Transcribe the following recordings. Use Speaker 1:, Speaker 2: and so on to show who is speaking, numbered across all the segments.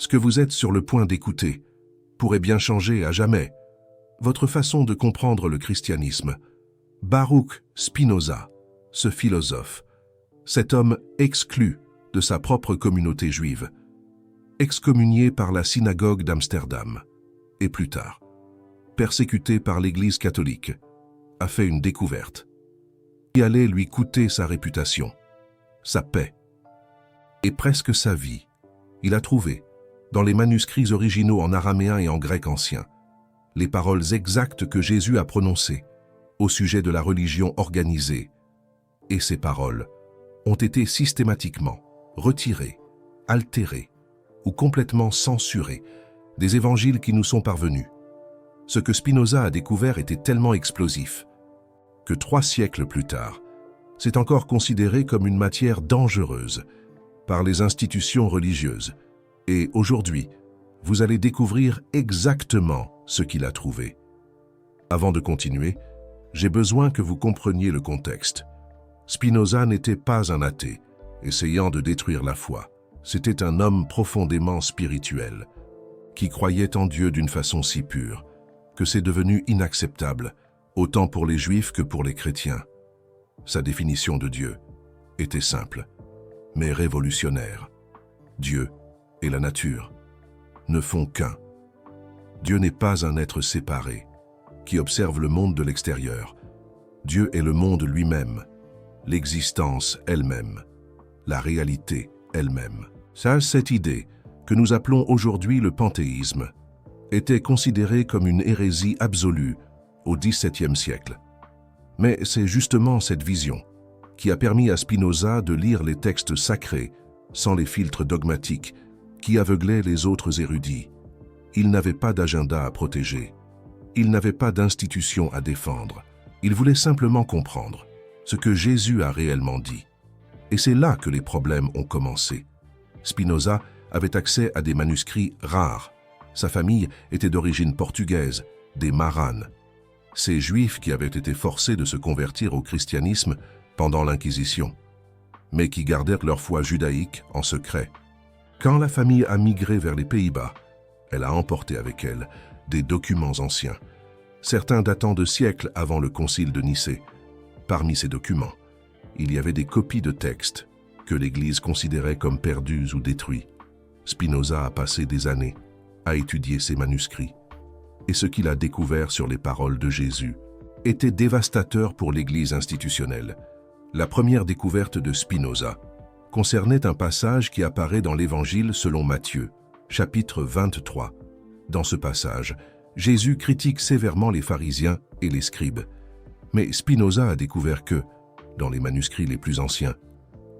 Speaker 1: Ce que vous êtes sur le point d'écouter pourrait bien changer à jamais votre façon de comprendre le christianisme. Baruch Spinoza, ce philosophe, cet homme exclu de sa propre communauté juive, excommunié par la synagogue d'Amsterdam, et plus tard, persécuté par l'Église catholique, a fait une découverte qui allait lui coûter sa réputation, sa paix et presque sa vie. Il a trouvé, dans les manuscrits originaux en araméen et en grec ancien, les paroles exactes que Jésus a prononcées au sujet de la religion organisée. Et ces paroles ont été systématiquement retirées, altérées ou complètement censurées des évangiles qui nous sont parvenus. Ce que Spinoza a découvert était tellement explosif que 3 siècles plus tard, c'est encore considéré comme une matière dangereuse par les institutions religieuses. Et aujourd'hui, vous allez découvrir exactement ce qu'il a trouvé. Avant de continuer, j'ai besoin que vous compreniez le contexte. Spinoza n'était pas un athée, essayant de détruire la foi. C'était un homme profondément spirituel, qui croyait en Dieu d'une façon si pure que c'est devenu inacceptable, autant pour les Juifs que pour les chrétiens. Sa définition de Dieu était simple, mais révolutionnaire. Dieu et la nature ne font qu'un. Dieu n'est pas un être séparé, qui observe le monde de l'extérieur. Dieu est le monde lui-même, l'existence elle-même, la réalité elle-même. Cette idée, que nous appelons aujourd'hui le panthéisme, était considérée comme une hérésie absolue au XVIIe siècle. Mais c'est justement cette vision qui a permis à Spinoza de lire les textes sacrés sans les filtres dogmatiques qui aveuglaient les autres érudits. Il n'avait pas d'agenda à protéger. Il n'avait pas d'institution à défendre. Il voulait simplement comprendre ce que Jésus a réellement dit. Et c'est là que les problèmes ont commencé. Spinoza avait accès à des manuscrits rares. Sa famille était d'origine portugaise, des Maranes. Ces Juifs qui avaient été forcés de se convertir au christianisme pendant l'Inquisition, mais qui gardèrent leur foi judaïque en secret. Quand la famille a migré vers les Pays-Bas, elle a emporté avec elle des documents anciens, certains datant de siècles avant le concile de Nicée. Parmi ces documents, il y avait des copies de textes que l'Église considérait comme perdus ou détruits. Spinoza a passé des années à étudier ces manuscrits, et ce qu'il a découvert sur les paroles de Jésus était dévastateur pour l'Église institutionnelle. La première découverte de Spinoza concernait un passage qui apparaît dans l'Évangile selon Matthieu, chapitre 23. Dans ce passage, Jésus critique sévèrement les pharisiens et les scribes. Mais Spinoza a découvert que, dans les manuscrits les plus anciens,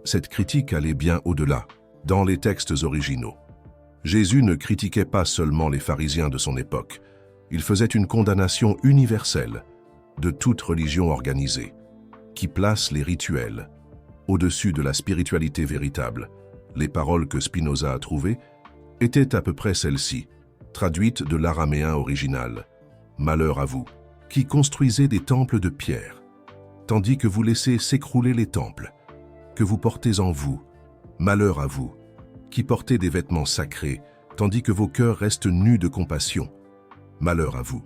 Speaker 1: cette critique allait bien au-delà, dans les textes originaux. Jésus ne critiquait pas seulement les pharisiens de son époque, il faisait une condamnation universelle de toute religion organisée, qui place les rituels au-dessus de la spiritualité véritable. Les paroles que Spinoza a trouvées étaient à peu près celles-ci, traduites de l'araméen original. « Malheur à vous, qui construisez des temples de pierre, tandis que vous laissez s'écrouler les temples, que vous portez en vous. Malheur à vous, qui portez des vêtements sacrés, tandis que vos cœurs restent nus de compassion. Malheur à vous,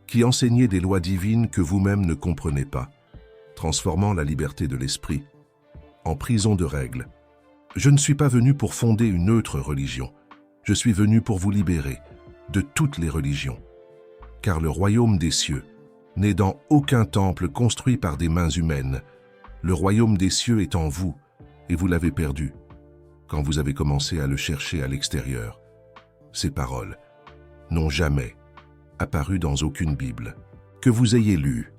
Speaker 1: qui enseignez des lois divines que vous-même ne comprenez pas, transformant la liberté de l'esprit en prison de règles. Je ne suis pas venu pour fonder une autre religion, je suis venu pour vous libérer de toutes les religions. Car le royaume des cieux n'est dans aucun temple construit par des mains humaines. Le royaume des cieux est en vous, et vous l'avez perdu quand vous avez commencé à le chercher à l'extérieur. Ces paroles n'ont jamais apparu dans aucune Bible que vous ayez lue.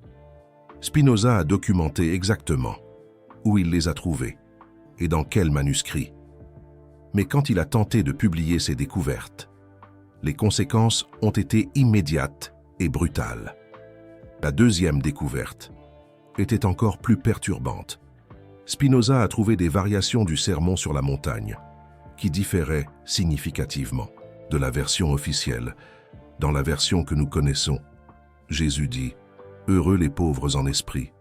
Speaker 1: Spinoza a documenté exactement où il les a trouvées et dans quel manuscrit. Mais quand il a tenté de publier ses découvertes, les conséquences ont été immédiates et brutales. La deuxième découverte était encore plus perturbante. Spinoza a trouvé des variations du sermon sur la montagne qui différaient significativement de la version officielle. Dans la version que nous connaissons, Jésus dit « Heureux les pauvres en esprit,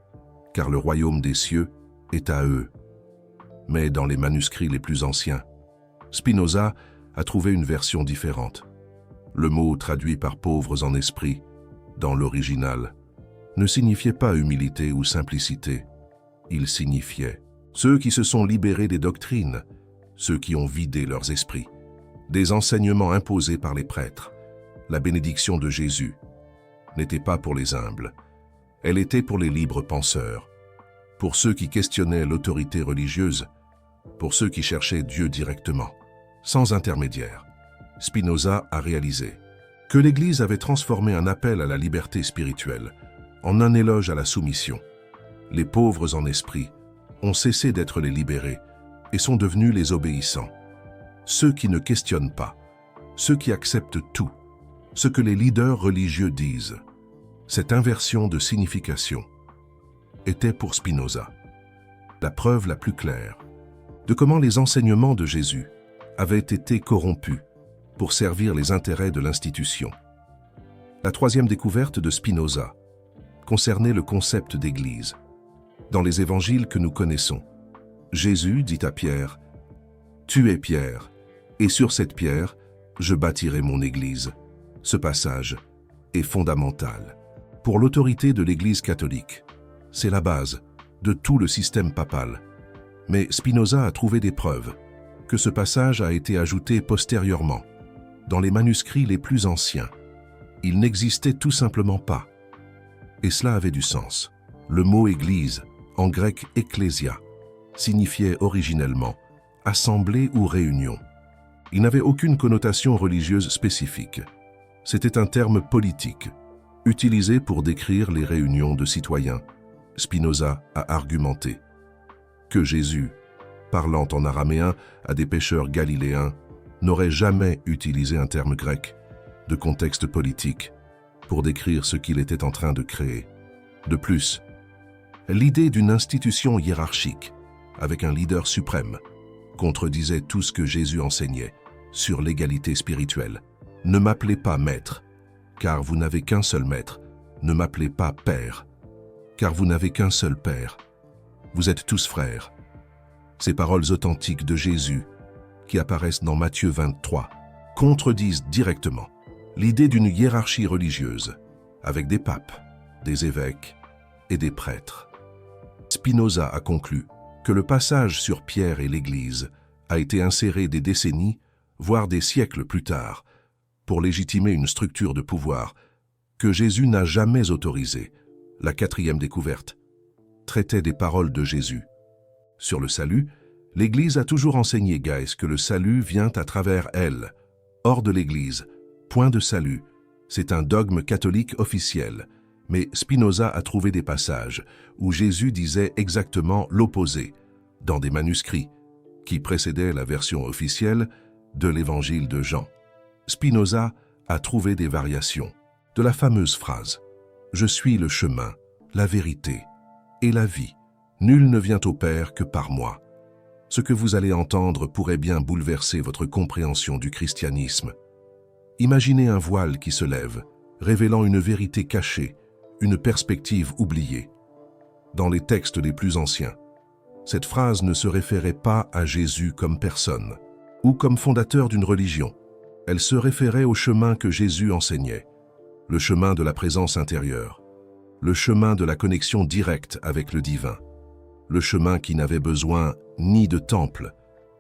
Speaker 1: car le royaume des cieux est à eux. » Mais dans les manuscrits les plus anciens, Spinoza a trouvé une version différente. Le mot traduit par pauvres en esprit, dans l'original, ne signifiait pas humilité ou simplicité. Il signifiait ceux qui se sont libérés des doctrines, ceux qui ont vidé leurs esprits, des enseignements imposés par les prêtres. La bénédiction de Jésus n'était pas pour les humbles, elle était pour les libres penseurs, pour ceux qui questionnaient l'autorité religieuse, pour ceux qui cherchaient Dieu directement, sans intermédiaire. Spinoza a réalisé que l'Église avait transformé un appel à la liberté spirituelle en un éloge à la soumission. Les pauvres en esprit ont cessé d'être les libérés et sont devenus les obéissants. Ceux qui ne questionnent pas, ceux qui acceptent tout, ce que les leaders religieux disent. Cette inversion de signification était pour Spinoza la preuve la plus claire de comment les enseignements de Jésus avaient été corrompus pour servir les intérêts de l'institution. La troisième découverte de Spinoza concernait le concept d'Église. Dans les évangiles que nous connaissons, Jésus dit à Pierre « Tu es Pierre, et sur cette pierre, je bâtirai mon Église. » Ce passage est fondamental pour l'autorité de l'Église catholique. C'est la base de tout le système papal. Mais Spinoza a trouvé des preuves que ce passage a été ajouté postérieurement, dans les manuscrits les plus anciens. Il n'existait tout simplement pas. Et cela avait du sens. Le mot « église », en grec « ecclésia », signifiait originellement « assemblée » ou « réunion ». Il n'avait aucune connotation religieuse spécifique. C'était un terme politique, utilisé pour décrire les réunions de citoyens. Spinoza a argumenté que Jésus, parlant en araméen à des pêcheurs galiléens, n'aurait jamais utilisé un terme grec, de contexte politique, pour décrire ce qu'il était en train de créer. De plus, l'idée d'une institution hiérarchique, avec un leader suprême, contredisait tout ce que Jésus enseignait sur l'égalité spirituelle. Ne m'appelez pas maître, car vous n'avez qu'un seul maître. Ne m'appelez pas père, car vous n'avez qu'un seul père. Vous êtes tous frères. Ces paroles authentiques de Jésus, qui apparaissent dans Matthieu 23, contredisent directement l'idée d'une hiérarchie religieuse, avec des papes, des évêques et des prêtres. Spinoza a conclu que le passage sur Pierre et l'Église a été inséré des décennies, voire des siècles plus tard, pour légitimer une structure de pouvoir que Jésus n'a jamais autorisée. La quatrième découverte traitait des paroles de Jésus. Sur le salut, l'Église a toujours enseigné, Gaius, que le salut vient à travers elle. Hors de l'Église, point de salut. C'est un dogme catholique officiel. Mais Spinoza a trouvé des passages où Jésus disait exactement l'opposé, dans des manuscrits qui précédaient la version officielle de l'Évangile de Jean. Spinoza a trouvé des variations de la fameuse phrase « Je suis le chemin, la vérité et la vie. Nul ne vient au Père que par moi. » Ce que vous allez entendre pourrait bien bouleverser votre compréhension du christianisme. Imaginez un voile qui se lève, révélant une vérité cachée, une perspective oubliée. Dans les textes les plus anciens, cette phrase ne se référait pas à Jésus comme personne ou comme fondateur d'une religion. Elle se référait au chemin que Jésus enseignait, le chemin de la présence intérieure, le chemin de la connexion directe avec le divin, le chemin qui n'avait besoin ni de temple,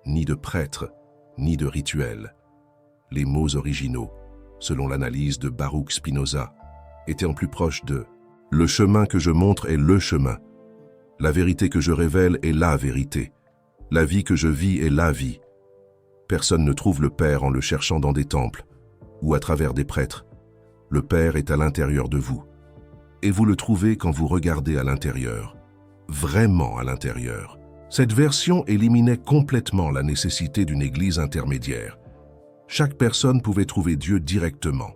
Speaker 1: ni de prêtre, ni de rituel. Les mots originaux, selon l'analyse de Baruch Spinoza, étaient en plus proche de « le chemin que je montre est le chemin, la vérité que je révèle est la vérité, la vie que je vis est la vie. Personne ne trouve le Père en le cherchant dans des temples ou à travers des prêtres. Le Père est à l'intérieur de vous. Et vous le trouvez quand vous regardez à l'intérieur, vraiment à l'intérieur. » Cette version éliminait complètement la nécessité d'une église intermédiaire. Chaque personne pouvait trouver Dieu directement.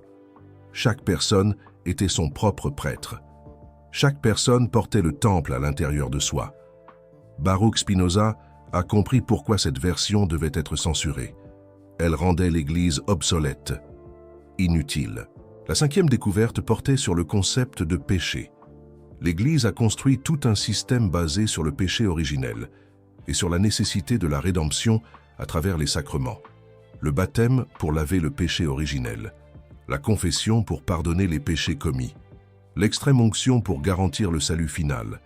Speaker 1: Chaque personne était son propre prêtre. Chaque personne portait le temple à l'intérieur de soi. Baruch Spinoza a compris pourquoi cette version devait être censurée. Elle rendait l'Église obsolète, inutile. La cinquième découverte portait sur le concept de péché. L'Église a construit tout un système basé sur le péché originel et sur la nécessité de la rédemption à travers les sacrements. le baptême pour laver le péché originel, la confession pour pardonner les péchés commis, l'extrême onction pour garantir le salut final.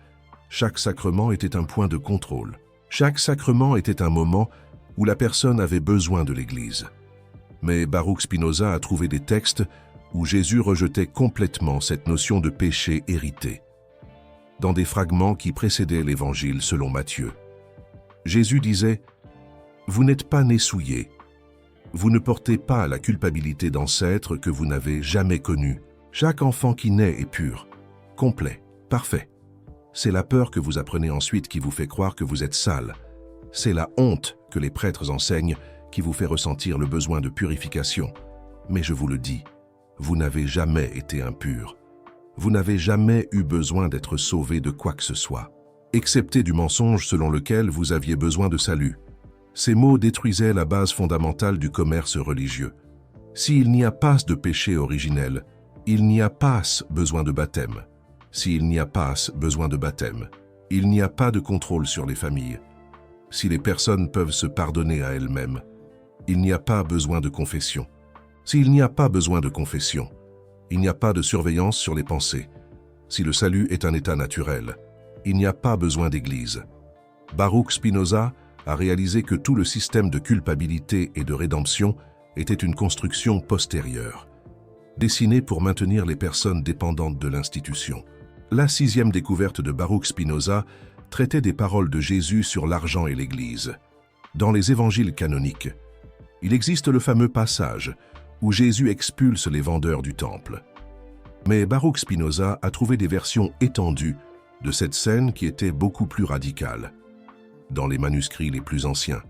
Speaker 1: Chaque sacrement était un point de contrôle. Chaque sacrement était un moment où la personne avait besoin de l'Église. Mais Baruch Spinoza a trouvé des textes où Jésus rejetait complètement cette notion de péché hérité. Dans des fragments qui précédaient l'Évangile selon Matthieu, Jésus disait « Vous n'êtes pas nés souillés. Vous ne portez pas la culpabilité d'ancêtres que vous n'avez jamais connus. Chaque enfant qui naît est pur, complet, parfait. C'est la peur que vous apprenez ensuite qui vous fait croire que vous êtes sale. C'est la honte que les prêtres enseignent qui vous fait ressentir le besoin de purification. Mais je vous le dis, vous n'avez jamais été impur. Vous n'avez jamais eu besoin d'être sauvé de quoi que ce soit, excepté du mensonge selon lequel vous aviez besoin de salut. » Ces mots détruisaient la base fondamentale du commerce religieux. S'il n'y a pas de péché originel, il n'y a pas besoin de baptême. S'il n'y a pas besoin de baptême, il n'y a pas de contrôle sur les familles. Si les personnes peuvent se pardonner à elles-mêmes, il n'y a pas besoin de confession. S'il n'y a pas besoin de confession, il n'y a pas de surveillance sur les pensées. Si le salut est un état naturel, il n'y a pas besoin d'église. Baruch Spinoza a réalisé que tout le système de culpabilité et de rédemption était une construction postérieure, dessinée pour maintenir les personnes dépendantes de l'institution. La sixième découverte de Baruch Spinoza traitait des paroles de Jésus sur l'argent et l'Église. Dans les évangiles canoniques, il existe le fameux passage où Jésus expulse les vendeurs du temple. Mais Baruch Spinoza a trouvé des versions étendues de cette scène qui était beaucoup plus radicale. Dans les manuscrits les plus anciens,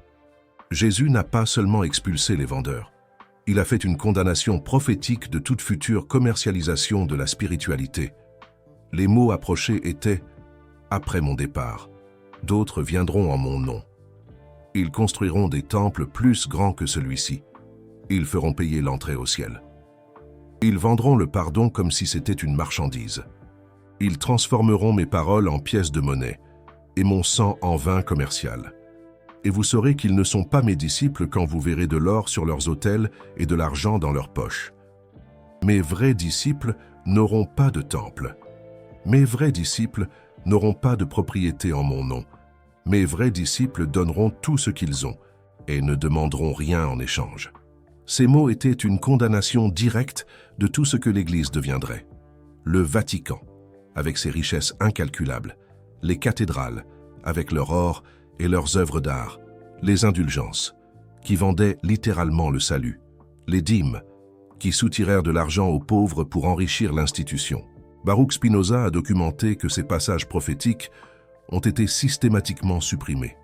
Speaker 1: Jésus n'a pas seulement expulsé les vendeurs, il a fait une condamnation prophétique de toute future commercialisation de la spiritualité. Les mots approchés étaient « Après mon départ, d'autres viendront en mon nom. Ils construiront des temples plus grands que celui-ci. Ils feront payer l'entrée au ciel. Ils vendront le pardon comme si c'était une marchandise. Ils transformeront mes paroles en pièces de monnaie et mon sang en vin commercial. Et vous saurez qu'ils ne sont pas mes disciples quand vous verrez de l'or sur leurs autels et de l'argent dans leurs poches. Mes vrais disciples n'auront pas de temple. Mes vrais disciples n'auront pas de propriété en mon nom. Mes vrais disciples donneront tout ce qu'ils ont et ne demanderont rien en échange. » Ces mots étaient une condamnation directe de tout ce que l'Église deviendrait. Le Vatican, avec ses richesses incalculables, les cathédrales, avec leur or et leurs œuvres d'art, les indulgences, qui vendaient littéralement le salut, les dîmes, qui soutirèrent de l'argent aux pauvres pour enrichir l'institution. Baruch Spinoza a documenté que ces passages prophétiques ont été systématiquement supprimés,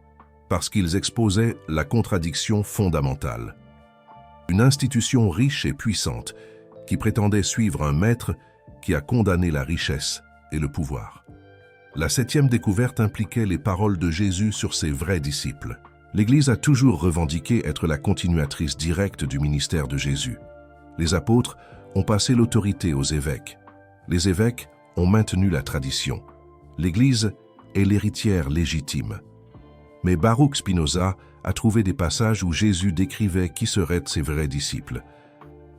Speaker 1: parce qu'ils exposaient la contradiction fondamentale. Une institution riche et puissante qui prétendait suivre un maître qui a condamné la richesse et le pouvoir. La septième découverte impliquait les paroles de Jésus sur ses vrais disciples. L'Église a toujours revendiqué être la continuatrice directe du ministère de Jésus. Les apôtres ont passé l'autorité aux évêques. Les évêques ont maintenu la tradition. L'Église est l'héritière légitime. Mais Baruch Spinoza a trouvé des passages où Jésus décrivait qui seraient ses vrais disciples.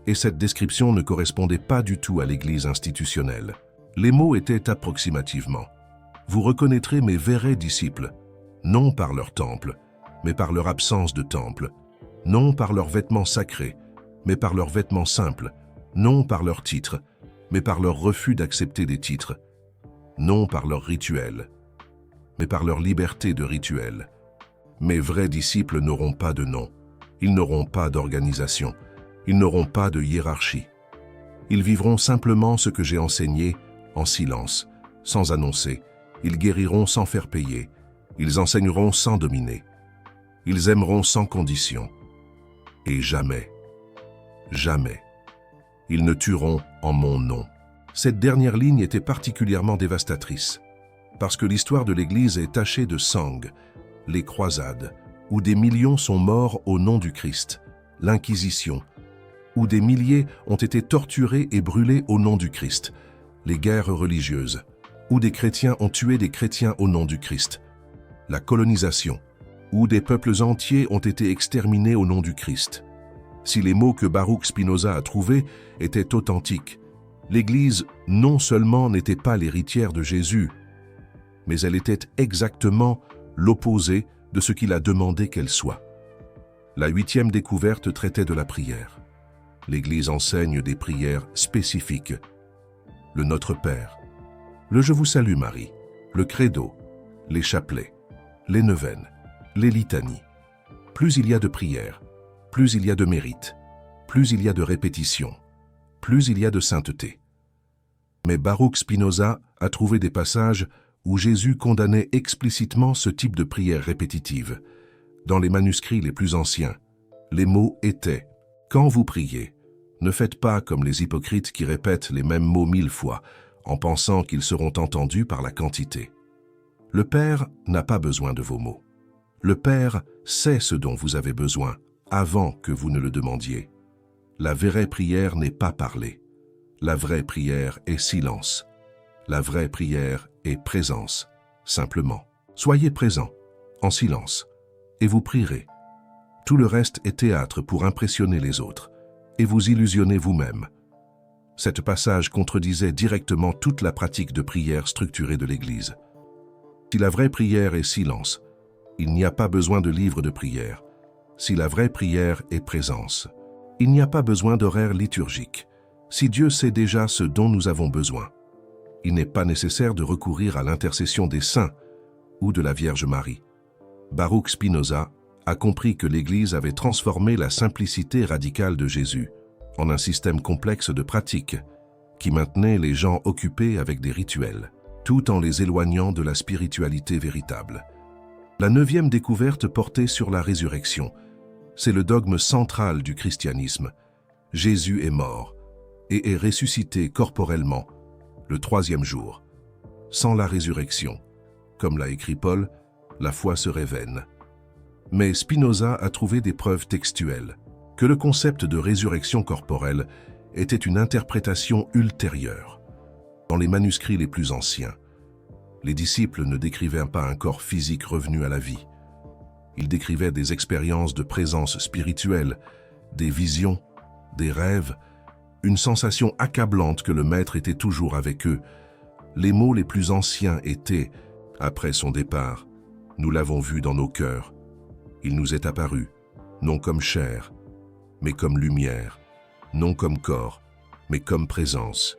Speaker 1: Et cette description ne correspondait pas du tout à l'Église institutionnelle. Les mots étaient approximativement « Vous reconnaîtrez mes vrais disciples, non par leur temple, mais par leur absence de temple, non par leurs vêtements sacrés, mais par leurs vêtements simples, non par leurs titres, mais par leur refus d'accepter des titres, non par leurs rituels, mais par leur liberté de rituel. Mes vrais disciples n'auront pas de nom, ils n'auront pas d'organisation, ils n'auront pas de hiérarchie. Ils vivront simplement ce que j'ai enseigné en silence, sans annoncer. Ils guériront sans faire payer. Ils enseigneront sans dominer. Ils aimeront sans condition. Et jamais, jamais, ils ne tueront en mon nom. Cette dernière ligne était particulièrement dévastatrice, parce que l'histoire de l'Église est tachée de sang, les croisades, où des millions sont morts au nom du Christ, l'Inquisition, où des milliers ont été torturés et brûlés au nom du Christ, les guerres religieuses, où des chrétiens ont tué des chrétiens au nom du Christ, la colonisation, où des peuples entiers ont été exterminés au nom du Christ, Si les mots que Baruch Spinoza a trouvés étaient authentiques, l'Église non seulement n'était pas l'héritière de Jésus, mais elle était exactement l'opposé de ce qu'il a demandé qu'elle soit. La 8e découverte traitait de la prière. L'Église enseigne des prières spécifiques. Le Notre Père, le Je vous salue Marie, le Credo, les chapelets, les neuvaines, les litanies. Plus il y a de prières, plus il y a de mérite, plus il y a de répétition, plus il y a de sainteté. Mais Baruch Spinoza a trouvé des passages où Jésus condamnait explicitement ce type de prière répétitive. Dans les manuscrits les plus anciens, les mots étaient « Quand vous priez, ne faites pas comme les hypocrites qui répètent les mêmes mots 1000 fois, en pensant qu'ils seront entendus par la quantité. Le Père n'a pas besoin de vos mots. Le Père sait ce dont vous avez besoin avant que vous ne le demandiez. La vraie prière n'est pas parler. La vraie prière est silence. La vraie prière est présence, simplement. Soyez présent, en silence, et vous prierez. Tout le reste est théâtre pour impressionner les autres, et vous illusionner vous-même. Cet passage contredisait directement toute la pratique de prière structurée de l'Église. Si la vraie prière est silence, il n'y a pas besoin de livre de prière. Si la vraie prière est présence, il n'y a pas besoin d'horaire liturgique. Si Dieu sait déjà ce dont nous avons besoin, il n'est pas nécessaire de recourir à l'intercession des saints ou de la Vierge Marie. Baruch Spinoza a compris que l'Église avait transformé la simplicité radicale de Jésus en un système complexe de pratiques qui maintenait les gens occupés avec des rituels, tout en les éloignant de la spiritualité véritable. La 9e découverte portait sur la résurrection. C'est le dogme central du christianisme. Jésus est mort et est ressuscité corporellement le 3e jour. Sans la résurrection, comme l'a écrit Paul, la foi serait vaine. Mais Spinoza a trouvé des preuves textuelles que le concept de résurrection corporelle était une interprétation ultérieure. Dans les manuscrits les plus anciens, les disciples ne décrivaient pas un corps physique revenu à la vie. Ils décrivaient des expériences de présence spirituelle, des visions, des rêves, une sensation accablante que le Maître était toujours avec eux. Les mots les plus anciens étaient, après son départ, « Nous l'avons vu dans nos cœurs. Il nous est apparu, non comme chair, mais comme lumière, non comme corps, mais comme présence.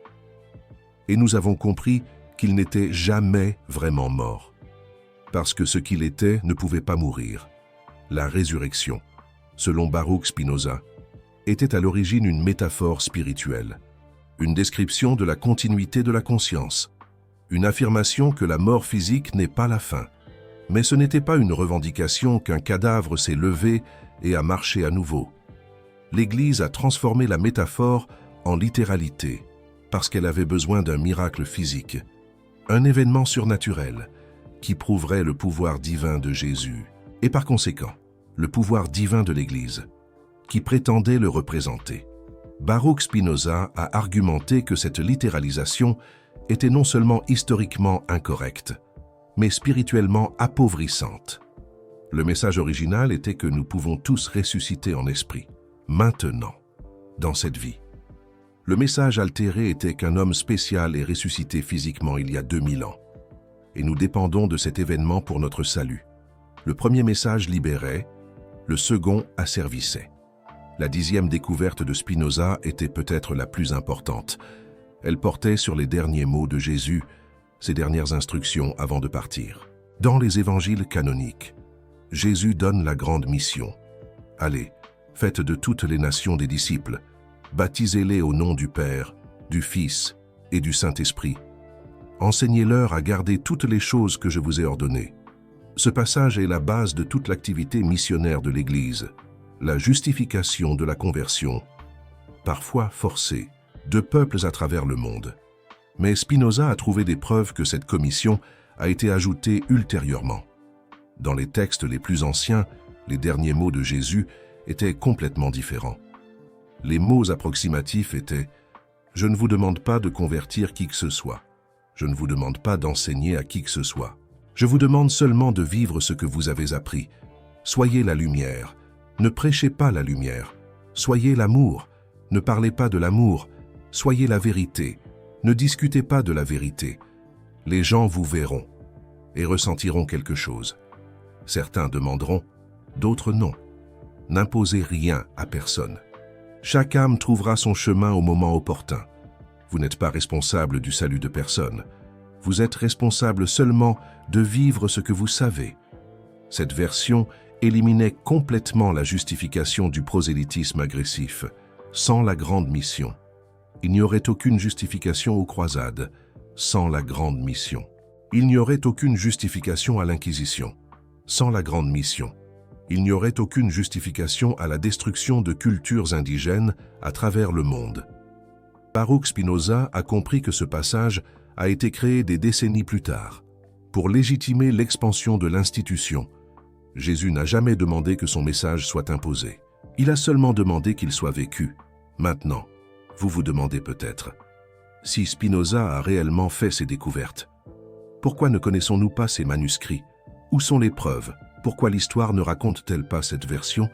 Speaker 1: Et nous avons compris qu'il n'était jamais vraiment mort, parce que ce qu'il était ne pouvait pas mourir. La résurrection, selon Baruch Spinoza, était à l'origine une métaphore spirituelle, une description de la continuité de la conscience, une affirmation que la mort physique n'est pas la fin. Mais ce n'était pas une revendication qu'un cadavre s'est levé et a marché à nouveau. L'Église a transformé la métaphore en littéralité, parce qu'elle avait besoin d'un miracle physique, un événement surnaturel qui prouverait le pouvoir divin de Jésus, et par conséquent, le pouvoir divin de l'Église, qui prétendait le représenter. Baruch Spinoza a argumenté que cette littéralisation était non seulement historiquement incorrecte, mais spirituellement appauvrissante. Le message original était que nous pouvons tous ressusciter en esprit, maintenant, dans cette vie. Le message altéré était qu'un homme spécial est ressuscité physiquement il y a 2000 ans, et nous dépendons de cet événement pour notre salut. Le premier message libérait, le second asservissait. La 10e découverte de Spinoza était peut-être la plus importante. Elle portait sur les derniers mots de Jésus, ses dernières instructions avant de partir. Dans les évangiles canoniques, Jésus donne la grande mission. Allez, faites de toutes les nations des disciples, baptisez-les au nom du Père, du Fils et du Saint-Esprit. Enseignez-leur à garder toutes les choses que je vous ai ordonnées. Ce passage est la base de toute l'activité missionnaire de l'Église, la justification de la conversion, parfois forcée, de peuples à travers le monde. Mais Spinoza a trouvé des preuves que cette commission a été ajoutée ultérieurement. Dans les textes les plus anciens, les derniers mots de Jésus étaient complètement différents. Les mots approximatifs étaient « Je ne vous demande pas de convertir qui que ce soit. Je ne vous demande pas d'enseigner à qui que ce soit. Je vous demande seulement de vivre ce que vous avez appris. Soyez la lumière. Ne prêchez pas la lumière. Soyez l'amour. Ne parlez pas de l'amour. Soyez la vérité. Ne discutez pas de la vérité. Les gens vous verront et ressentiront quelque chose. Certains demanderont, d'autres non. N'imposez rien à personne. Chaque âme trouvera son chemin au moment opportun. Vous n'êtes pas responsable du salut de personne. Vous êtes responsable seulement de vivre ce que vous savez. Cette version éliminait complètement la justification du prosélytisme agressif, sans la grande mission. Il n'y aurait aucune justification aux croisades, sans la grande mission. Il n'y aurait aucune justification à l'Inquisition, sans la grande mission. Il n'y aurait aucune justification à la destruction de cultures indigènes à travers le monde. Baruch Spinoza a compris que ce passage a été créé des décennies plus tard. Pour légitimer l'expansion de l'institution, Jésus n'a jamais demandé que son message soit imposé. Il a seulement demandé qu'il soit vécu. Maintenant, vous vous demandez peut-être, si Spinoza a réellement fait ces découvertes, pourquoi ne connaissons-nous pas ces manuscrits? Où sont les preuves? Pourquoi l'histoire ne raconte-t-elle pas cette version?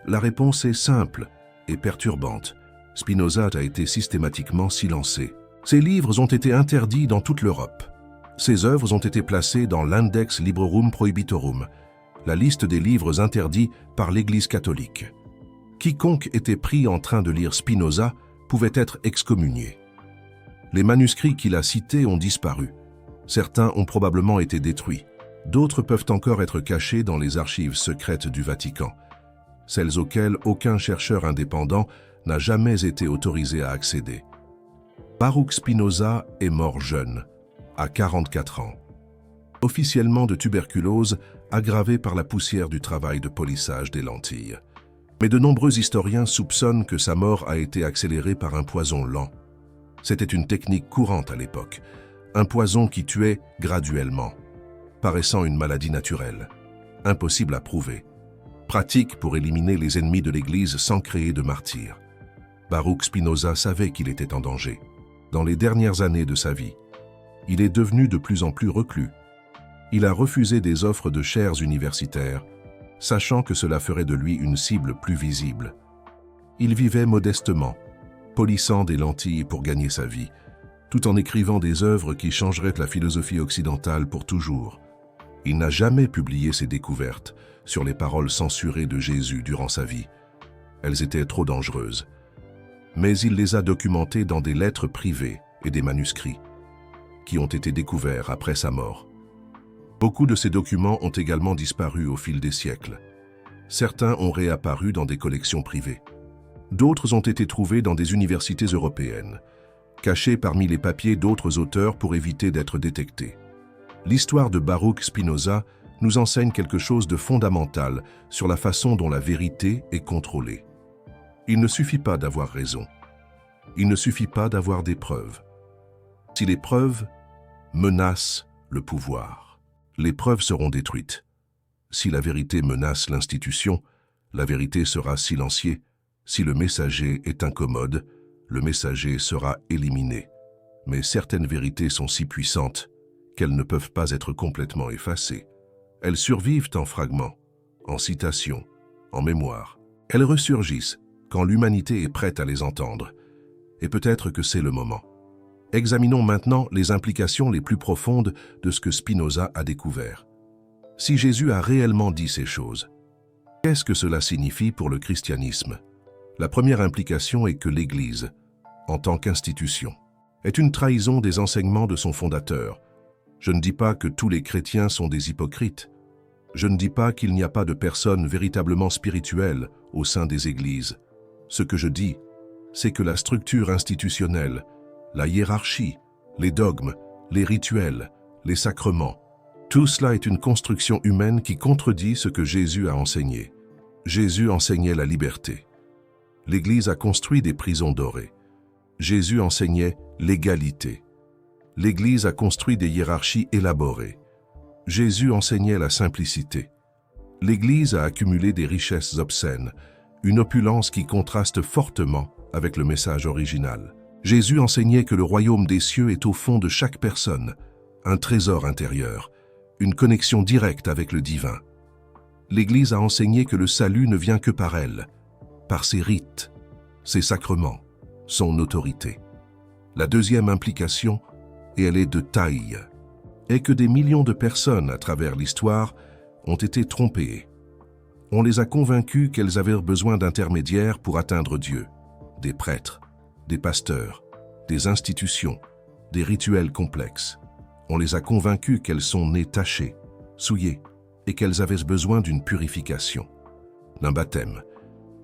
Speaker 1: La réponse est simple et perturbante. Spinoza a été systématiquement silencé. Ses livres ont été interdits dans toute l'Europe. Ses œuvres ont été placées dans l'Index Librorum Prohibitorum, la liste des livres interdits par l'Église catholique. Quiconque était pris en train de lire Spinoza pouvait être excommunié. Les manuscrits qu'il a cités ont disparu. Certains ont probablement été détruits. D'autres peuvent encore être cachés dans les archives secrètes du Vatican, celles auxquelles aucun chercheur indépendant n'a jamais été autorisé à accéder. Baruch Spinoza est mort jeune, à 44 ans. Officiellement de tuberculose, aggravée par la poussière du travail de polissage des lentilles. Mais de nombreux historiens soupçonnent que sa mort a été accélérée par un poison lent. C'était une technique courante à l'époque, un poison qui tuait graduellement, paraissant une maladie naturelle, impossible à prouver, pratique pour éliminer les ennemis de l'Église sans créer de martyrs. Baruch Spinoza savait qu'il était en danger. Dans les dernières années de sa vie, il est devenu de plus en plus reclus. Il a refusé des offres de chaires universitaires, sachant que cela ferait de lui une cible plus visible. Il vivait modestement, polissant des lentilles pour gagner sa vie, tout en écrivant des œuvres qui changeraient la philosophie occidentale pour toujours. Il n'a jamais publié ses découvertes sur les paroles censurées de Jésus durant sa vie. Elles étaient trop dangereuses. Mais il les a documentées dans des lettres privées et des manuscrits, qui ont été découverts après sa mort. Beaucoup de ces documents ont également disparu au fil des siècles. Certains ont réapparu dans des collections privées. D'autres ont été trouvés dans des universités européennes, cachés parmi les papiers d'autres auteurs pour éviter d'être détectés. L'histoire de Baruch Spinoza nous enseigne quelque chose de fondamental sur la façon dont la vérité est contrôlée. Il ne suffit pas d'avoir raison. Il ne suffit pas d'avoir des preuves. Si les preuves menacent le pouvoir, les preuves seront détruites. Si la vérité menace l'institution, la vérité sera silenciée. Si le messager est incommode, le messager sera éliminé. Mais certaines vérités sont si puissantes qu'elles ne peuvent pas être complètement effacées. Elles survivent en fragments, en citations, en mémoire. Elles ressurgissent quand l'humanité est prête à les entendre. Et peut-être que c'est le moment. Examinons maintenant les implications les plus profondes de ce que Spinoza a découvert. Si Jésus a réellement dit ces choses, qu'est-ce que cela signifie pour le christianisme? La première implication est que l'Église, en tant qu'institution, est une trahison des enseignements de son fondateur. Je ne dis pas que tous les chrétiens sont des hypocrites. Je ne dis pas qu'il n'y a pas de personnes véritablement spirituelles au sein des églises. Ce que je dis, c'est que la structure institutionnelle, la hiérarchie, les dogmes, les rituels, les sacrements, tout cela est une construction humaine qui contredit ce que Jésus a enseigné. Jésus enseignait la liberté. L'Église a construit des prisons dorées. Jésus enseignait l'égalité. L'Église a construit des hiérarchies élaborées. Jésus enseignait la simplicité. L'Église a accumulé des richesses obscènes, une opulence qui contraste fortement avec le message original. Jésus enseignait que le royaume des cieux est au fond de chaque personne, un trésor intérieur, une connexion directe avec le divin. L'Église a enseigné que le salut ne vient que par elle. par ses rites, ses sacrements, son autorité. La deuxième implication, et elle est de taille, est que des millions de personnes à travers l'histoire ont été trompées. On les a convaincus qu'elles avaient besoin d'intermédiaires pour atteindre Dieu, des prêtres, des pasteurs, des institutions, des rituels complexes. On les a convaincus qu'elles sont nées tachées, souillées, et qu'elles avaient besoin d'une purification, d'un baptême,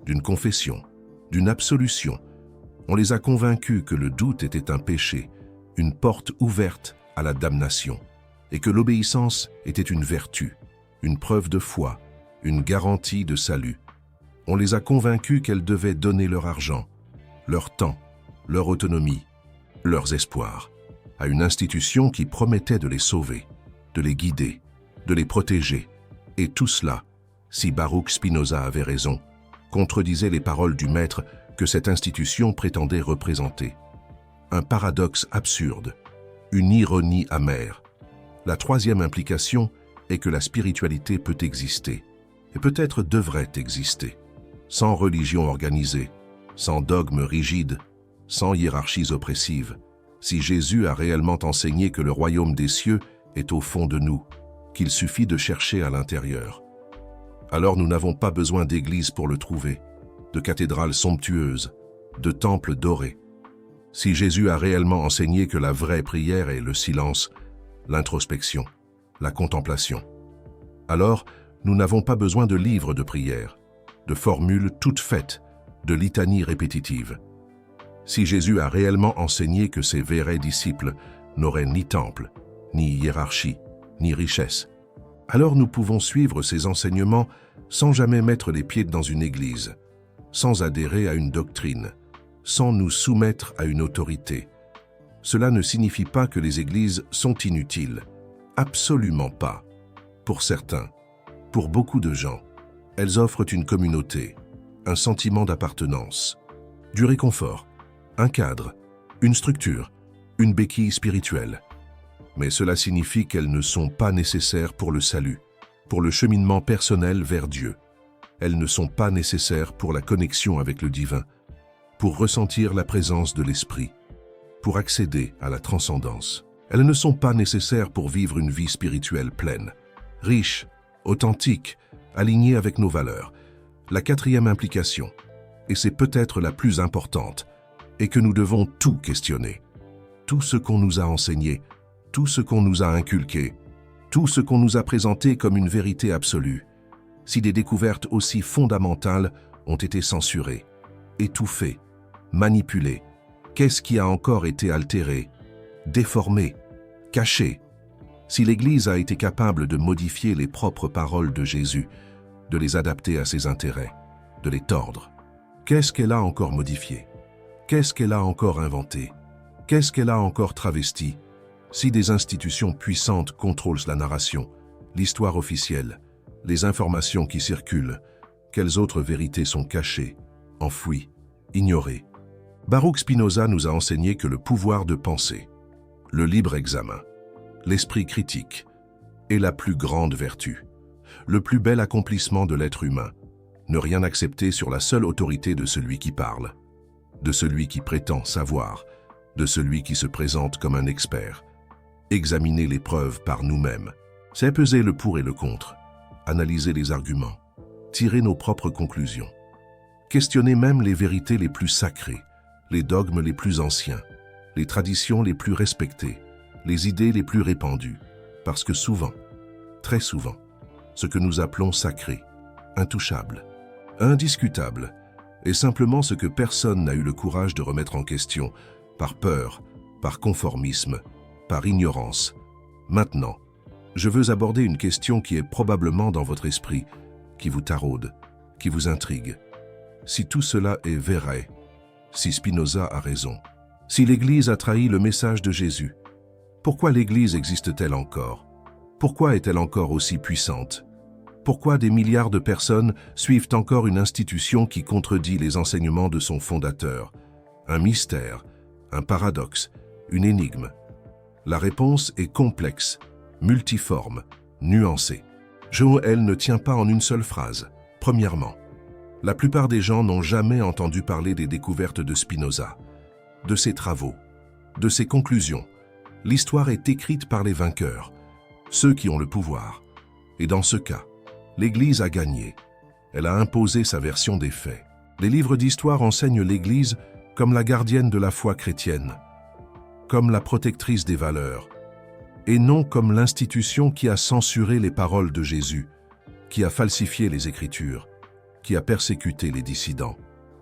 Speaker 1: d'une confession, d'une absolution. On les a convaincus que le doute était un péché, une porte ouverte à la damnation, et que l'obéissance était une vertu, une preuve de foi, une garantie de salut. On les a convaincus qu'elles devaient donner leur argent, leur temps, leur autonomie, leurs espoirs, à une institution qui promettait de les sauver, de les guider, de les protéger. Et tout cela, si Baruch Spinoza avait raison, contredisait les paroles du maître que cette institution prétendait représenter. Un paradoxe absurde, une ironie amère. La troisième implication est que la spiritualité peut exister, et peut-être devrait exister, sans religion organisée, sans dogmes rigides, sans hiérarchies oppressives, si Jésus a réellement enseigné que le royaume des cieux est au fond de nous, qu'il suffit de chercher à l'intérieur. Alors nous n'avons pas besoin d'églises pour le trouver, de cathédrales somptueuses, de temples dorés. Si Jésus a réellement enseigné que la vraie prière est le silence, l'introspection, la contemplation, alors nous n'avons pas besoin de livres de prière, de formules toutes faites, de litanies répétitives. Si Jésus a réellement enseigné que ses vrais disciples n'auraient ni temple, ni hiérarchie, ni richesse, alors nous pouvons suivre ses enseignements sans jamais mettre les pieds dans une église, sans adhérer à une doctrine, sans nous soumettre à une autorité. Cela ne signifie pas que les églises sont inutiles. Absolument pas. Pour certains, pour beaucoup de gens, elles offrent une communauté, un sentiment d'appartenance, du réconfort, un cadre, une structure, une béquille spirituelle. Mais cela signifie qu'elles ne sont pas nécessaires pour le salut, pour le cheminement personnel vers Dieu. Elles ne sont pas nécessaires pour la connexion avec le divin, pour ressentir la présence de l'esprit, pour accéder à la transcendance. Elles ne sont pas nécessaires pour vivre une vie spirituelle pleine, riche, authentique, alignée avec nos valeurs. La quatrième implication, et c'est peut-être la plus importante, est que nous devons tout questionner. Tout ce qu'on nous a enseigné, tout ce qu'on nous a inculqué, tout ce qu'on nous a présenté comme une vérité absolue. Si des découvertes aussi fondamentales ont été censurées, étouffées, manipulées, qu'est-ce qui a encore été altéré, déformé, caché? Si l'Église a été capable de modifier les propres paroles de Jésus, de les adapter à ses intérêts, de les tordre, qu'est-ce qu'elle a encore modifié? Qu'est-ce qu'elle a encore inventé? Qu'est-ce qu'elle a encore travesti? Si des institutions puissantes contrôlent la narration, l'histoire officielle, les informations qui circulent, quelles autres vérités sont cachées, enfouies, ignorées? Baruch Spinoza nous a enseigné que le pouvoir de penser, le libre examen, l'esprit critique est la plus grande vertu, le plus bel accomplissement de l'être humain. Ne rien accepter sur la seule autorité de celui qui parle, de celui qui prétend savoir, de celui qui se présente comme un expert. Examiner les preuves par nous-mêmes, c'est peser le pour et le contre, analyser les arguments, tirer nos propres conclusions, questionner même les vérités les plus sacrées, les dogmes les plus anciens, les traditions les plus respectées, les idées les plus répandues, parce que souvent, très souvent, ce que nous appelons sacré, intouchable, indiscutable, est simplement ce que personne n'a eu le courage de remettre en question, par peur, par conformisme, par ignorance. Maintenant, je veux aborder une question qui est probablement dans votre esprit, qui vous taraude, qui vous intrigue. Si tout cela est vrai, si Spinoza a raison, si l'Église a trahi le message de Jésus, pourquoi l'Église existe-t-elle encore? Pourquoi est-elle encore aussi puissante? Pourquoi des milliards de personnes suivent encore une institution qui contredit les enseignements de son fondateur? Un mystère, un paradoxe, une énigme. La réponse est complexe, multiforme, nuancée. Joël ne tient pas en une seule phrase. Premièrement, La plupart des gens n'ont jamais entendu parler des découvertes de Spinoza, de ses travaux, de ses conclusions. L'histoire est écrite par les vainqueurs, ceux qui ont le pouvoir. Et dans ce cas, l'Église a gagné. Elle a imposé sa version des faits. Les livres d'histoire enseignent l'Église comme la gardienne de la foi chrétienne, comme la protectrice des valeurs, et non comme l'institution qui a censuré les paroles de Jésus, qui a falsifié les Écritures, qui a persécuté les dissidents.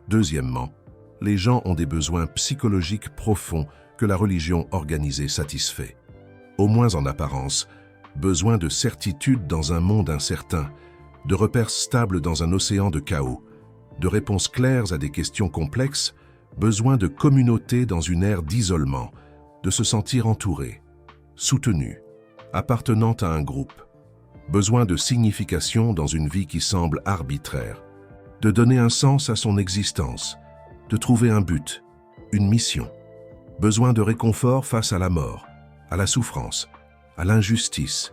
Speaker 1: Deuxièmement, les gens ont des besoins psychologiques profonds que la religion organisée satisfait. Au moins en apparence, besoin de certitude dans un monde incertain, de repères stables dans un océan de chaos, de réponses claires à des questions complexes, besoin de communauté dans une ère d'isolement, de se sentir entouré, soutenu, appartenant à un groupe, besoin de signification dans une vie qui semble arbitraire, de donner un sens à son existence, de trouver un but, une mission, besoin de réconfort face à la mort, à la souffrance, à l'injustice,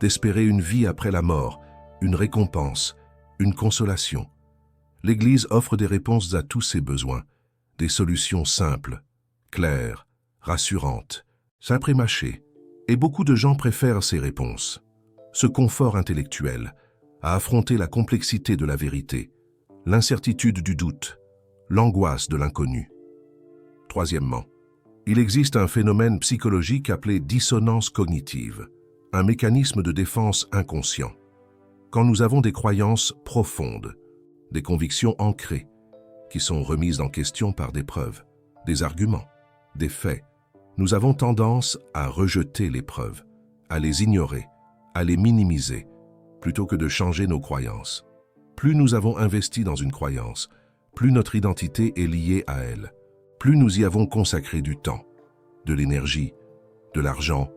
Speaker 1: d'espérer une vie après la mort, une récompense, une consolation. L'Église offre des réponses à tous ces besoins, des solutions simples, claires, rassurantes, simples et mâchées. Et beaucoup de gens préfèrent ces réponses. Ce confort intellectuel à affronter la complexité de la vérité, l'incertitude du doute, l'angoisse de l'inconnu. Troisièmement, il existe un phénomène psychologique appelé dissonance cognitive, un mécanisme de défense inconscient. Quand nous avons des croyances profondes, des convictions ancrées, qui sont remises en question par des preuves, des arguments, des faits, nous avons tendance à rejeter les preuves, à les ignorer, à les minimiser, plutôt que de changer nos croyances. Plus nous avons investi dans une croyance, plus notre identité est liée à elle, plus nous y avons consacré du temps, de l'énergie, de l'argent,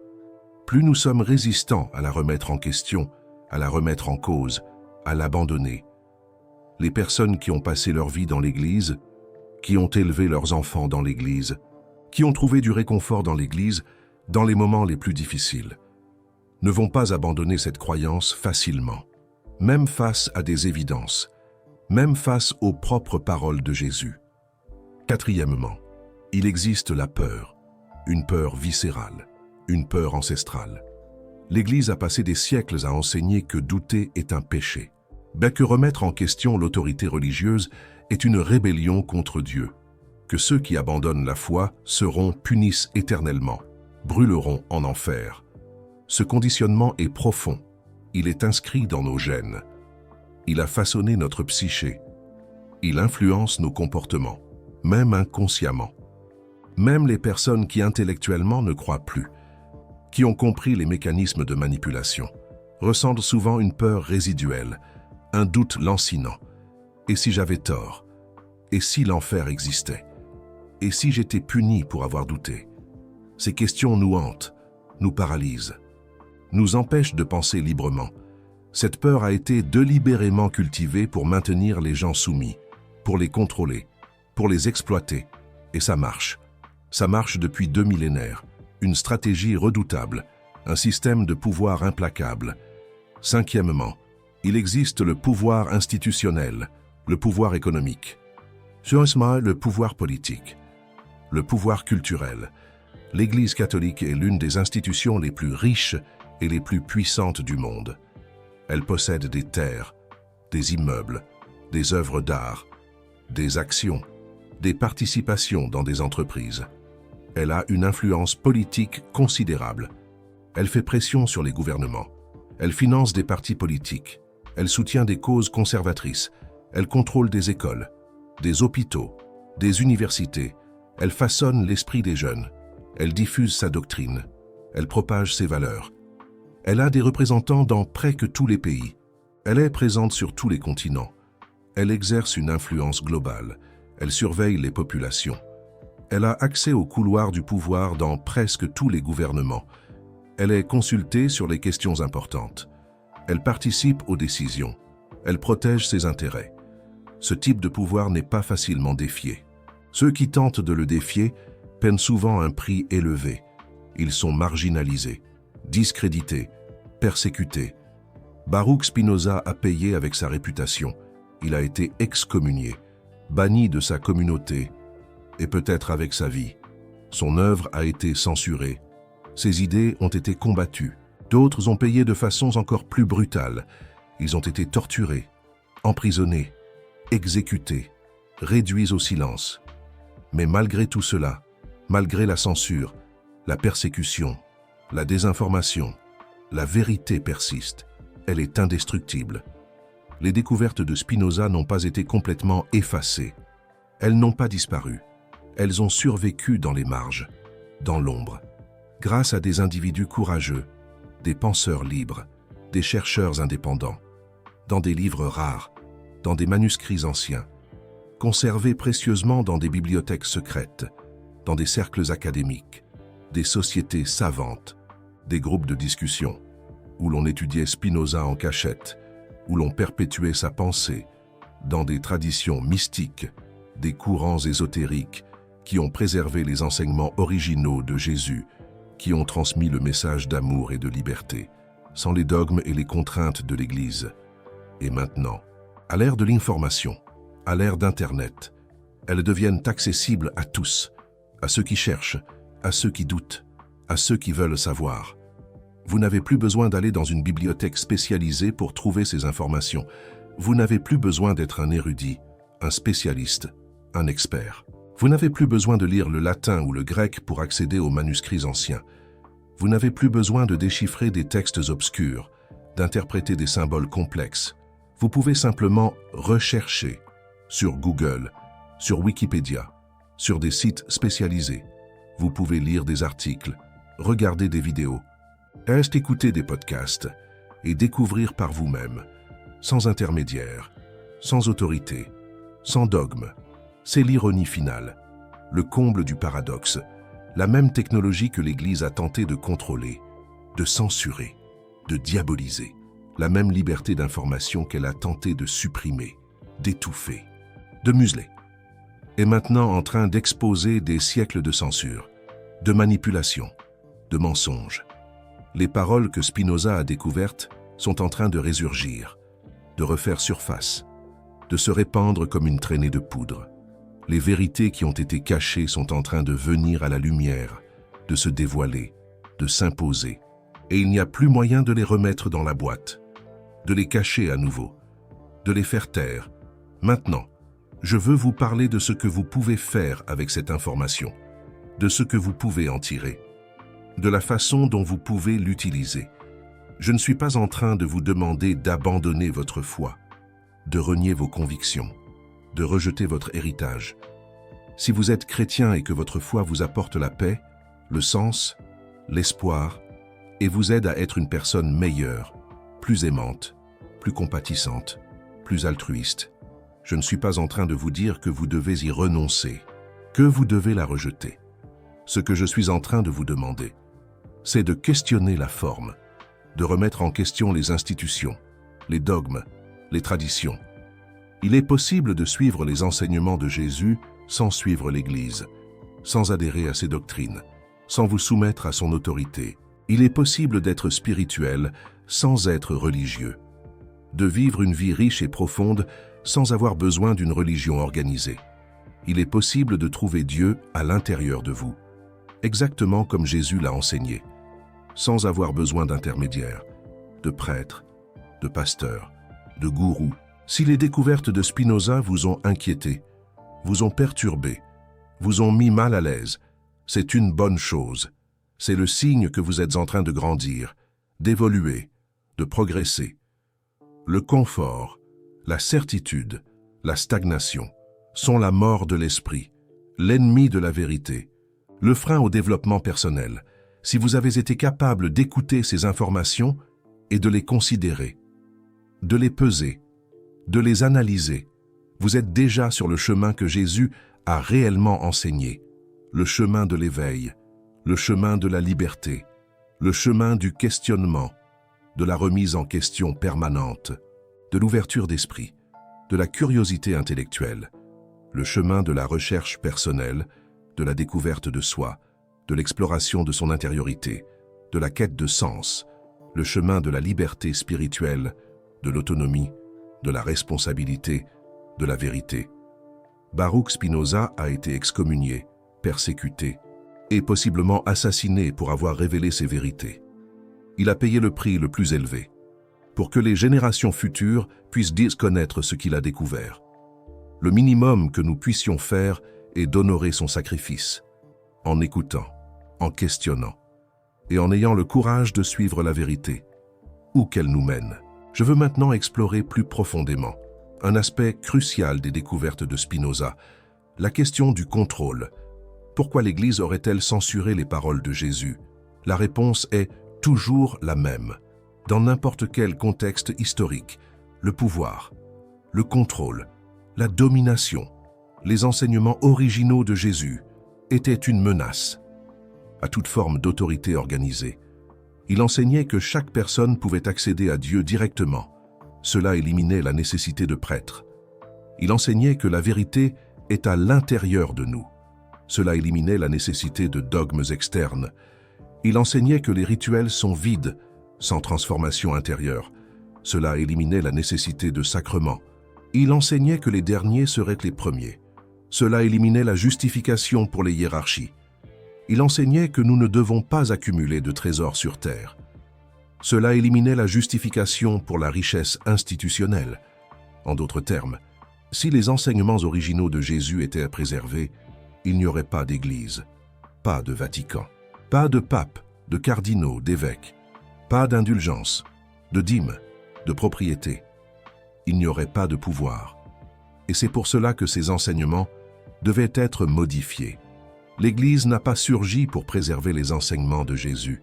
Speaker 1: plus nous sommes résistants à la remettre en question, à la remettre en cause, à l'abandonner. Les personnes qui ont passé leur vie dans l'Église, qui ont élevé leurs enfants dans l'Église, qui ont trouvé du réconfort dans l'Église dans les moments les plus difficiles, ne vont pas abandonner cette croyance facilement, même face à des évidences, même face aux propres paroles de Jésus. Quatrièmement, il existe la peur, une peur viscérale, une peur ancestrale. L'Église a passé des siècles à enseigner que douter est un péché, bien que remettre en question l'autorité religieuse est une rébellion contre Dieu, que ceux qui abandonnent la foi seront punis éternellement, brûleront en enfer. Ce conditionnement est profond, il est inscrit dans nos gènes. Il a façonné notre psyché. Il influence nos comportements, même inconsciemment. Même les personnes qui intellectuellement ne croient plus, qui ont compris les mécanismes de manipulation, ressentent souvent une peur résiduelle, un doute lancinant. Et si j'avais tort? Et si l'enfer existait? Et si j'étais puni pour avoir douté? Ces questions nous hantent, nous paralysent, nous empêchent de penser librement. Cette peur a été délibérément cultivée pour maintenir les gens soumis, pour les contrôler, pour les exploiter. Et ça marche. Ça marche depuis 2 millénaires. Une stratégie redoutable, un système de pouvoir implacable. Cinquièmement, il existe le pouvoir institutionnel, le pouvoir économique. Seulement, le pouvoir politique, le pouvoir culturel. L'Église catholique est l'une des institutions les plus riches et les plus puissantes du monde. Elle possède des terres, des immeubles, des œuvres d'art, des actions, des participations dans des entreprises. Elle a une influence politique considérable. Elle fait pression sur les gouvernements. Elle finance des partis politiques. Elle soutient des causes conservatrices. Elle contrôle des écoles, des hôpitaux, des universités. Elle façonne l'esprit des jeunes. Elle diffuse sa doctrine. Elle propage ses valeurs. Elle a des représentants dans presque tous les pays. Elle est présente sur tous les continents. Elle exerce une influence globale. Elle surveille les populations. Elle a accès aux couloirs du pouvoir dans presque tous les gouvernements. Elle est consultée sur les questions importantes. Elle participe aux décisions. Elle protège ses intérêts. Ce type de pouvoir n'est pas facilement défié. Ceux qui tentent de le défier paient souvent un prix élevé. Ils sont marginalisés, discrédités, persécutés. Baruch Spinoza a payé avec sa réputation. Il a été excommunié, banni de sa communauté, et peut-être avec sa vie. Son œuvre a été censurée. Ses idées ont été combattues. D'autres ont payé de façons encore plus brutales. Ils ont été torturés, emprisonnés, exécutés, réduits au silence. Mais malgré tout cela, malgré la censure, la persécution, la désinformation, la vérité persiste. Elle est indestructible. Les découvertes de Spinoza n'ont pas été complètement effacées. Elles n'ont pas disparu. Elles ont survécu dans les marges, dans l'ombre, grâce à des individus courageux, des penseurs libres, des chercheurs indépendants, dans des livres rares, dans des manuscrits anciens, conservés précieusement dans des bibliothèques secrètes, dans des cercles académiques, des sociétés savantes, des groupes de discussion, où l'on étudiait Spinoza en cachette, où l'on perpétuait sa pensée, dans des traditions mystiques, des courants ésotériques qui ont préservé les enseignements originaux de Jésus, qui ont transmis le message d'amour et de liberté, sans les dogmes et les contraintes de l'Église. Et maintenant, à l'ère de l'information, à l'ère d'Internet, elles deviennent accessibles à tous, à ceux qui cherchent, à ceux qui doutent, à ceux qui veulent savoir. Vous n'avez plus besoin d'aller dans une bibliothèque spécialisée pour trouver ces informations. Vous n'avez plus besoin d'être un érudit, un spécialiste, un expert. Vous n'avez plus besoin de lire le latin ou le grec pour accéder aux manuscrits anciens. Vous n'avez plus besoin de déchiffrer des textes obscurs, d'interpréter des symboles complexes. Vous pouvez simplement rechercher sur Google, sur Wikipédia, sur des sites spécialisés. Vous pouvez lire des articles, regarder des vidéos, écouter des podcasts et découvrir par vous-même, sans intermédiaire, sans autorité, sans dogme. C'est l'ironie finale, le comble du paradoxe, la même technologie que l'Église a tenté de contrôler, de censurer, de diaboliser, la même liberté d'information qu'elle a tenté de supprimer, d'étouffer, de museler, est maintenant en train d'exposer des siècles de censure, de manipulation, de mensonges. Les paroles que Spinoza a découvertes sont en train de résurgir, de refaire surface, de se répandre comme une traînée de poudre. Les vérités qui ont été cachées sont en train de venir à la lumière, de se dévoiler, de s'imposer. Et il n'y a plus moyen de les remettre dans la boîte, de les cacher à nouveau, de les faire taire. Maintenant, je veux vous parler de ce que vous pouvez faire avec cette information, de ce que vous pouvez en tirer, de la façon dont vous pouvez l'utiliser. Je ne suis pas en train de vous demander d'abandonner votre foi, de renier vos convictions, de rejeter votre héritage. Si vous êtes chrétien et que votre foi vous apporte la paix, le sens, l'espoir, et vous aide à être une personne meilleure, plus aimante, plus compatissante, plus altruiste, je ne suis pas en train de vous dire que vous devez y renoncer, que vous devez la rejeter. Ce que je suis en train de vous demander, c'est de questionner la forme, de remettre en question les institutions, les dogmes, les traditions. Il est possible de suivre les enseignements de Jésus sans suivre l'Église, sans adhérer à ses doctrines, sans vous soumettre à son autorité. Il est possible d'être spirituel sans être religieux, de vivre une vie riche et profonde sans avoir besoin d'une religion organisée. Il est possible de trouver Dieu à l'intérieur de vous, exactement comme Jésus l'a enseigné, sans avoir besoin d'intermédiaires, de prêtres, de pasteurs, de gourous. Si les découvertes de Spinoza vous ont inquiété, vous ont perturbé, vous ont mis mal à l'aise, c'est une bonne chose. C'est le signe que vous êtes en train de grandir, d'évoluer, de progresser. Le confort, la certitude, la stagnation sont la mort de l'esprit, l'ennemi de la vérité, le frein au développement personnel. Si vous avez été capable d'écouter ces informations et de les considérer, de les peser, de les analyser, vous êtes déjà sur le chemin que Jésus a réellement enseigné, le chemin de l'éveil, le chemin de la liberté, le chemin du questionnement, de la remise en question permanente, de l'ouverture d'esprit, de la curiosité intellectuelle, le chemin de la recherche personnelle, de la découverte de soi, de l'exploration de son intériorité, de la quête de sens, le chemin de la liberté spirituelle, de l'autonomie, de la responsabilité, de la vérité. Baruch Spinoza a été excommunié, persécuté et possiblement assassiné pour avoir révélé ces vérités. Il a payé le prix le plus élevé, pour que les générations futures puissent connaître ce qu'il a découvert. Le minimum que nous puissions faire est d'honorer son sacrifice, en écoutant, en questionnant, et en ayant le courage de suivre la vérité, où qu'elle nous mène. Je veux maintenant explorer plus profondément un aspect crucial des découvertes de Spinoza, la question du contrôle. Pourquoi l'Église aurait-elle censuré les paroles de Jésus? La réponse est toujours la même. Dans n'importe quel contexte historique, le pouvoir, le contrôle, la domination, les enseignements originaux de Jésus étaient une menace à toute forme d'autorité organisée. Il enseignait que chaque personne pouvait accéder à Dieu directement. Cela éliminait la nécessité de prêtres. Il enseignait que la vérité est à l'intérieur de nous. Cela éliminait la nécessité de dogmes externes. Il enseignait que les rituels sont vides, sans transformation intérieure. Cela éliminait la nécessité de sacrements. Il enseignait que les derniers seraient les premiers. Cela éliminait la justification pour les hiérarchies. Il enseignait que nous ne devons pas accumuler de trésors sur terre. Cela éliminait la justification pour la richesse institutionnelle. En d'autres termes, si les enseignements originaux de Jésus étaient préservés, il n'y aurait pas d'Église, pas de Vatican, pas de pape, de cardinaux, d'évêques, pas d'indulgence, de dîmes, de propriété. Il n'y aurait pas de pouvoir. Et c'est pour cela que ces enseignements devaient être modifiés. L'Église n'a pas surgi pour préserver les enseignements de Jésus.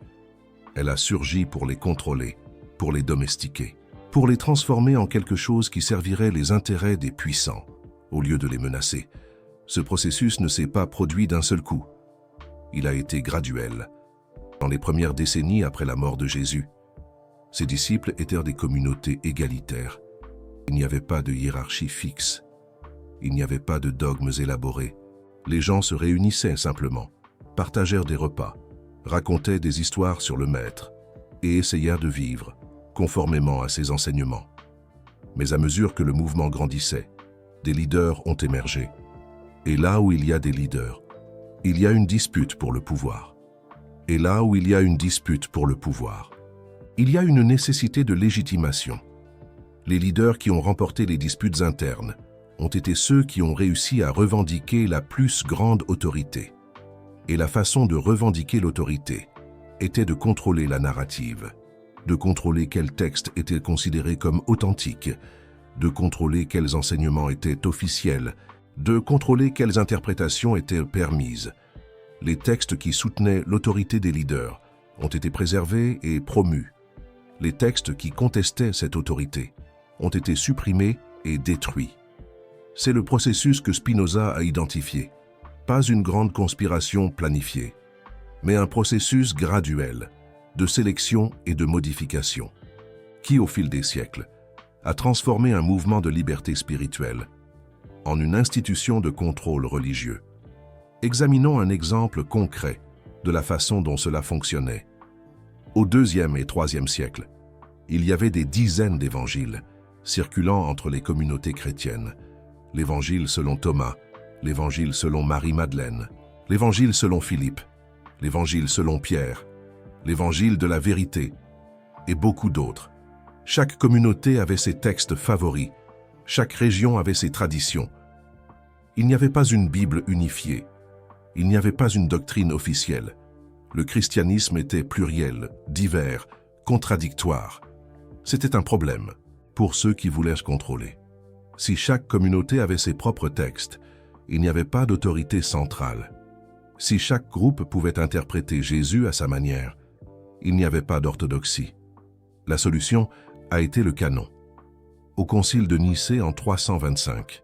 Speaker 1: Elle a surgi pour les contrôler, pour les domestiquer, pour les transformer en quelque chose qui servirait les intérêts des puissants, au lieu de les menacer. Ce processus ne s'est pas produit d'un seul coup. Il a été graduel. Dans les premières décennies après la mort de Jésus, ses disciples étaient des communautés égalitaires. Il n'y avait pas de hiérarchie fixe. Il n'y avait pas de dogmes élaborés. Les gens se réunissaient simplement, partagèrent des repas, racontaient des histoires sur le Maître et essayèrent de vivre conformément à ses enseignements. Mais à mesure que le mouvement grandissait, des leaders ont émergé. Et là où il y a des leaders, il y a une dispute pour le pouvoir. Et là où il y a une dispute pour le pouvoir, il y a une nécessité de légitimation. Les leaders qui ont remporté les disputes internes ont été ceux qui ont réussi à revendiquer la plus grande autorité. Et la façon de revendiquer l'autorité était de contrôler la narrative, de contrôler quels textes étaient considérés comme authentiques, de contrôler quels enseignements étaient officiels, de contrôler quelles interprétations étaient permises. Les textes qui soutenaient l'autorité des leaders ont été préservés et promus. Les textes qui contestaient cette autorité ont été supprimés et détruits. C'est le processus que Spinoza a identifié. Pas une grande conspiration planifiée, mais un processus graduel de sélection et de modification, qui, au fil des siècles, a transformé un mouvement de liberté spirituelle en une institution de contrôle religieux. Examinons un exemple concret de la façon dont cela fonctionnait. Au IIe et IIIe siècle, il y avait des dizaines d'évangiles circulant entre les communautés chrétiennes. L'évangile selon Thomas, l'évangile selon Marie-Madeleine, l'évangile selon Philippe, l'évangile selon Pierre, l'évangile de la vérité et beaucoup d'autres. Chaque communauté avait ses textes favoris, chaque région avait ses traditions. Il n'y avait pas une Bible unifiée, il n'y avait pas une doctrine officielle. Le christianisme était pluriel, divers, contradictoire. C'était un problème pour ceux qui voulaient se contrôler. Si chaque communauté avait ses propres textes, il n'y avait pas d'autorité centrale. Si chaque groupe pouvait interpréter Jésus à sa manière, il n'y avait pas d'orthodoxie. La solution a été le canon. Au concile de Nicée en 325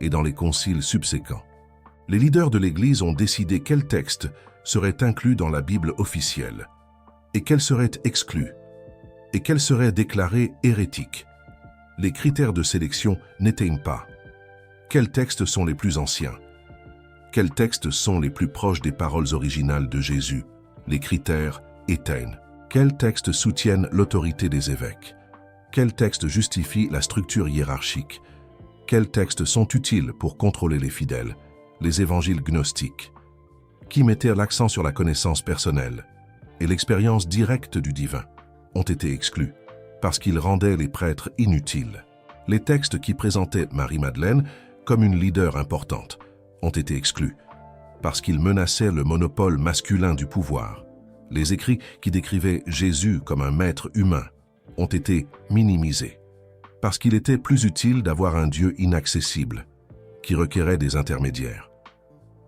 Speaker 1: et dans les conciles subséquents, les leaders de l'Église ont décidé quels textes seraient inclus dans la Bible officielle et quels seraient exclus et quels seraient déclarés hérétiques. Les critères de sélection n'éteignent pas. Quels textes sont les plus anciens? Quels textes sont les plus proches des paroles originales de Jésus? Les critères éteignent. Quels textes soutiennent l'autorité des évêques? Quels textes justifient la structure hiérarchique? Quels textes sont utiles pour contrôler les fidèles? Les évangiles gnostiques, qui mettaient l'accent sur la connaissance personnelle et l'expérience directe du divin, ont été exclus parce qu'ils rendaient les prêtres inutiles. Les textes qui présentaient Marie-Madeleine comme une leader importante ont été exclus parce qu'ils menaçaient le monopole masculin du pouvoir. Les écrits qui décrivaient Jésus comme un maître humain ont été minimisés parce qu'il était plus utile d'avoir un Dieu inaccessible qui requérait des intermédiaires.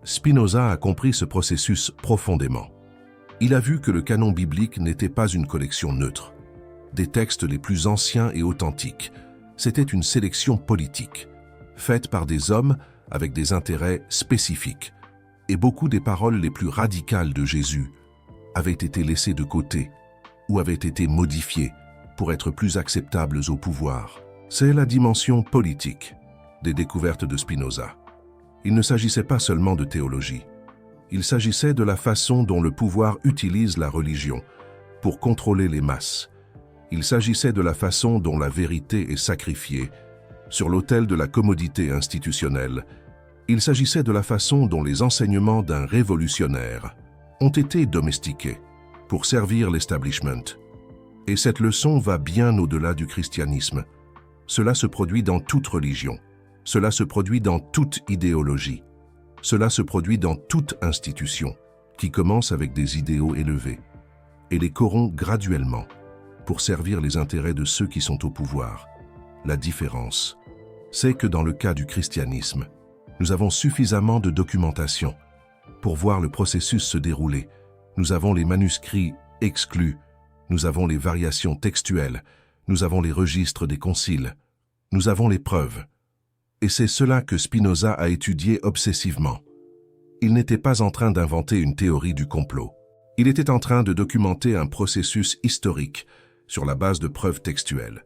Speaker 1: Spinoza a compris ce processus profondément. Il a vu que le canon biblique n'était pas une collection neutre. Des textes les plus anciens et authentiques, c'était une sélection politique, faite par des hommes avec des intérêts spécifiques. Et beaucoup des paroles les plus radicales de Jésus avaient été laissées de côté ou avaient été modifiées pour être plus acceptables au pouvoir. C'est la dimension politique des découvertes de Spinoza. Il ne s'agissait pas seulement de théologie. Il s'agissait de la façon dont le pouvoir utilise la religion pour contrôler les masses. Il s'agissait de la façon dont la vérité est sacrifiée sur l'autel de la commodité institutionnelle. Il s'agissait de la façon dont les enseignements d'un révolutionnaire ont été domestiqués pour servir l'establishment. Et cette leçon va bien au-delà du christianisme. Cela se produit dans toute religion. Cela se produit dans toute idéologie. Cela se produit dans toute institution qui commence avec des idéaux élevés et les corrompt graduellement pour servir les intérêts de ceux qui sont au pouvoir. La différence, c'est que dans le cas du christianisme, nous avons suffisamment de documentation pour voir le processus se dérouler. Nous avons les manuscrits exclus, nous avons les variations textuelles, nous avons les registres des conciles, nous avons les preuves. Et c'est cela que Spinoza a étudié obsessivement. Il n'était pas en train d'inventer une théorie du complot. Il était en train de documenter un processus historique sur la base de preuves textuelles.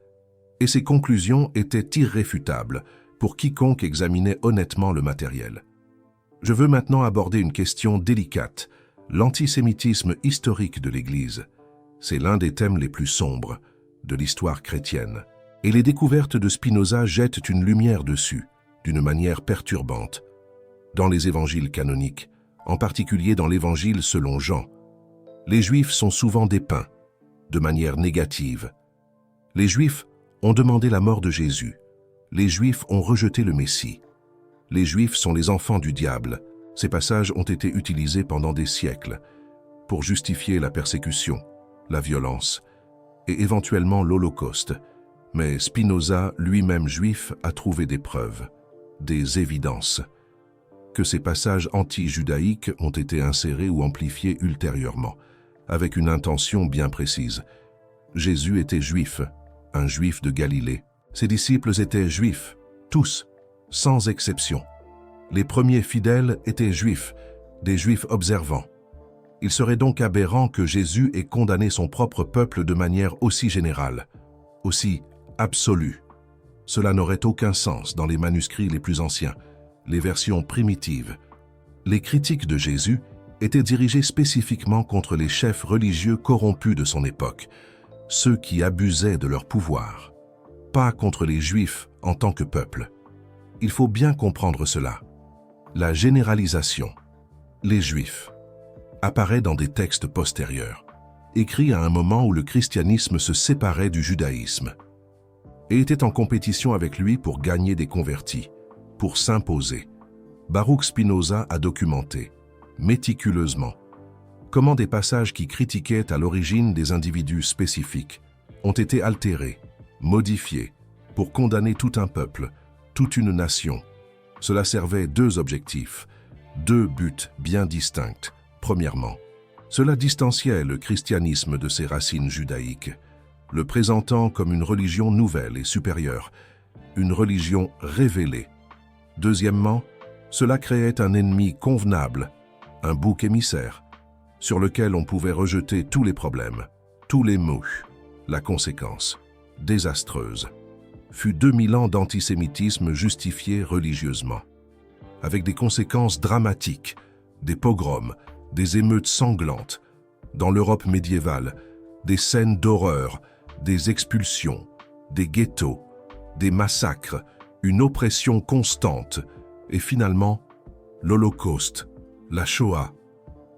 Speaker 1: Et ses conclusions étaient irréfutables pour quiconque examinait honnêtement le matériel. Je veux maintenant aborder une question délicate, l'antisémitisme historique de l'Église. C'est l'un des thèmes les plus sombres de l'histoire chrétienne. Et les découvertes de Spinoza jettent une lumière dessus, d'une manière perturbante. Dans les évangiles canoniques, en particulier dans l'évangile selon Jean, les Juifs sont souvent dépeints de manière négative. Les Juifs ont demandé la mort de Jésus. Les Juifs ont rejeté le Messie. Les Juifs sont les enfants du diable. Ces passages ont été utilisés pendant des siècles pour justifier la persécution, la violence et éventuellement l'Holocauste. Mais Spinoza, lui-même juif, a trouvé des preuves, des évidences, que ces passages anti-judaïques ont été insérés ou amplifiés ultérieurement, avec une intention bien précise. Jésus était juif, un juif de Galilée. Ses disciples étaient juifs, tous, sans exception. Les premiers fidèles étaient juifs, des juifs observants. Il serait donc aberrant que Jésus ait condamné son propre peuple de manière aussi générale, aussi absolue. Cela n'aurait aucun sens dans les manuscrits les plus anciens, les versions primitives. Les critiques de Jésus étaient dirigées spécifiquement contre les chefs religieux corrompus de son époque, ceux qui abusaient de leur pouvoir, pas contre les Juifs en tant que peuple. Il faut bien comprendre cela. La généralisation, les Juifs, apparaît dans des textes postérieurs, écrits à un moment où le christianisme se séparait du judaïsme et était en compétition avec lui pour gagner des convertis, pour s'imposer. Baruch Spinoza a documenté, méticuleusement, comment des passages qui critiquaient à l'origine des individus spécifiques ont été altérés, modifiés, pour condamner tout un peuple, toute une nation. Cela servait deux objectifs, deux buts bien distincts. Premièrement, cela distanciait le christianisme de ses racines judaïques, le présentant comme une religion nouvelle et supérieure, une religion révélée. Deuxièmement, cela créait un ennemi convenable, un bouc émissaire, sur lequel on pouvait rejeter tous les problèmes, tous les maux. La conséquence, désastreuse, fut 2000 ans d'antisémitisme justifié religieusement, avec des conséquences dramatiques, des pogroms, des émeutes sanglantes, dans l'Europe médiévale, des scènes d'horreur, des expulsions, des ghettos, des massacres, une oppression constante, et finalement, l'Holocauste, la Shoah,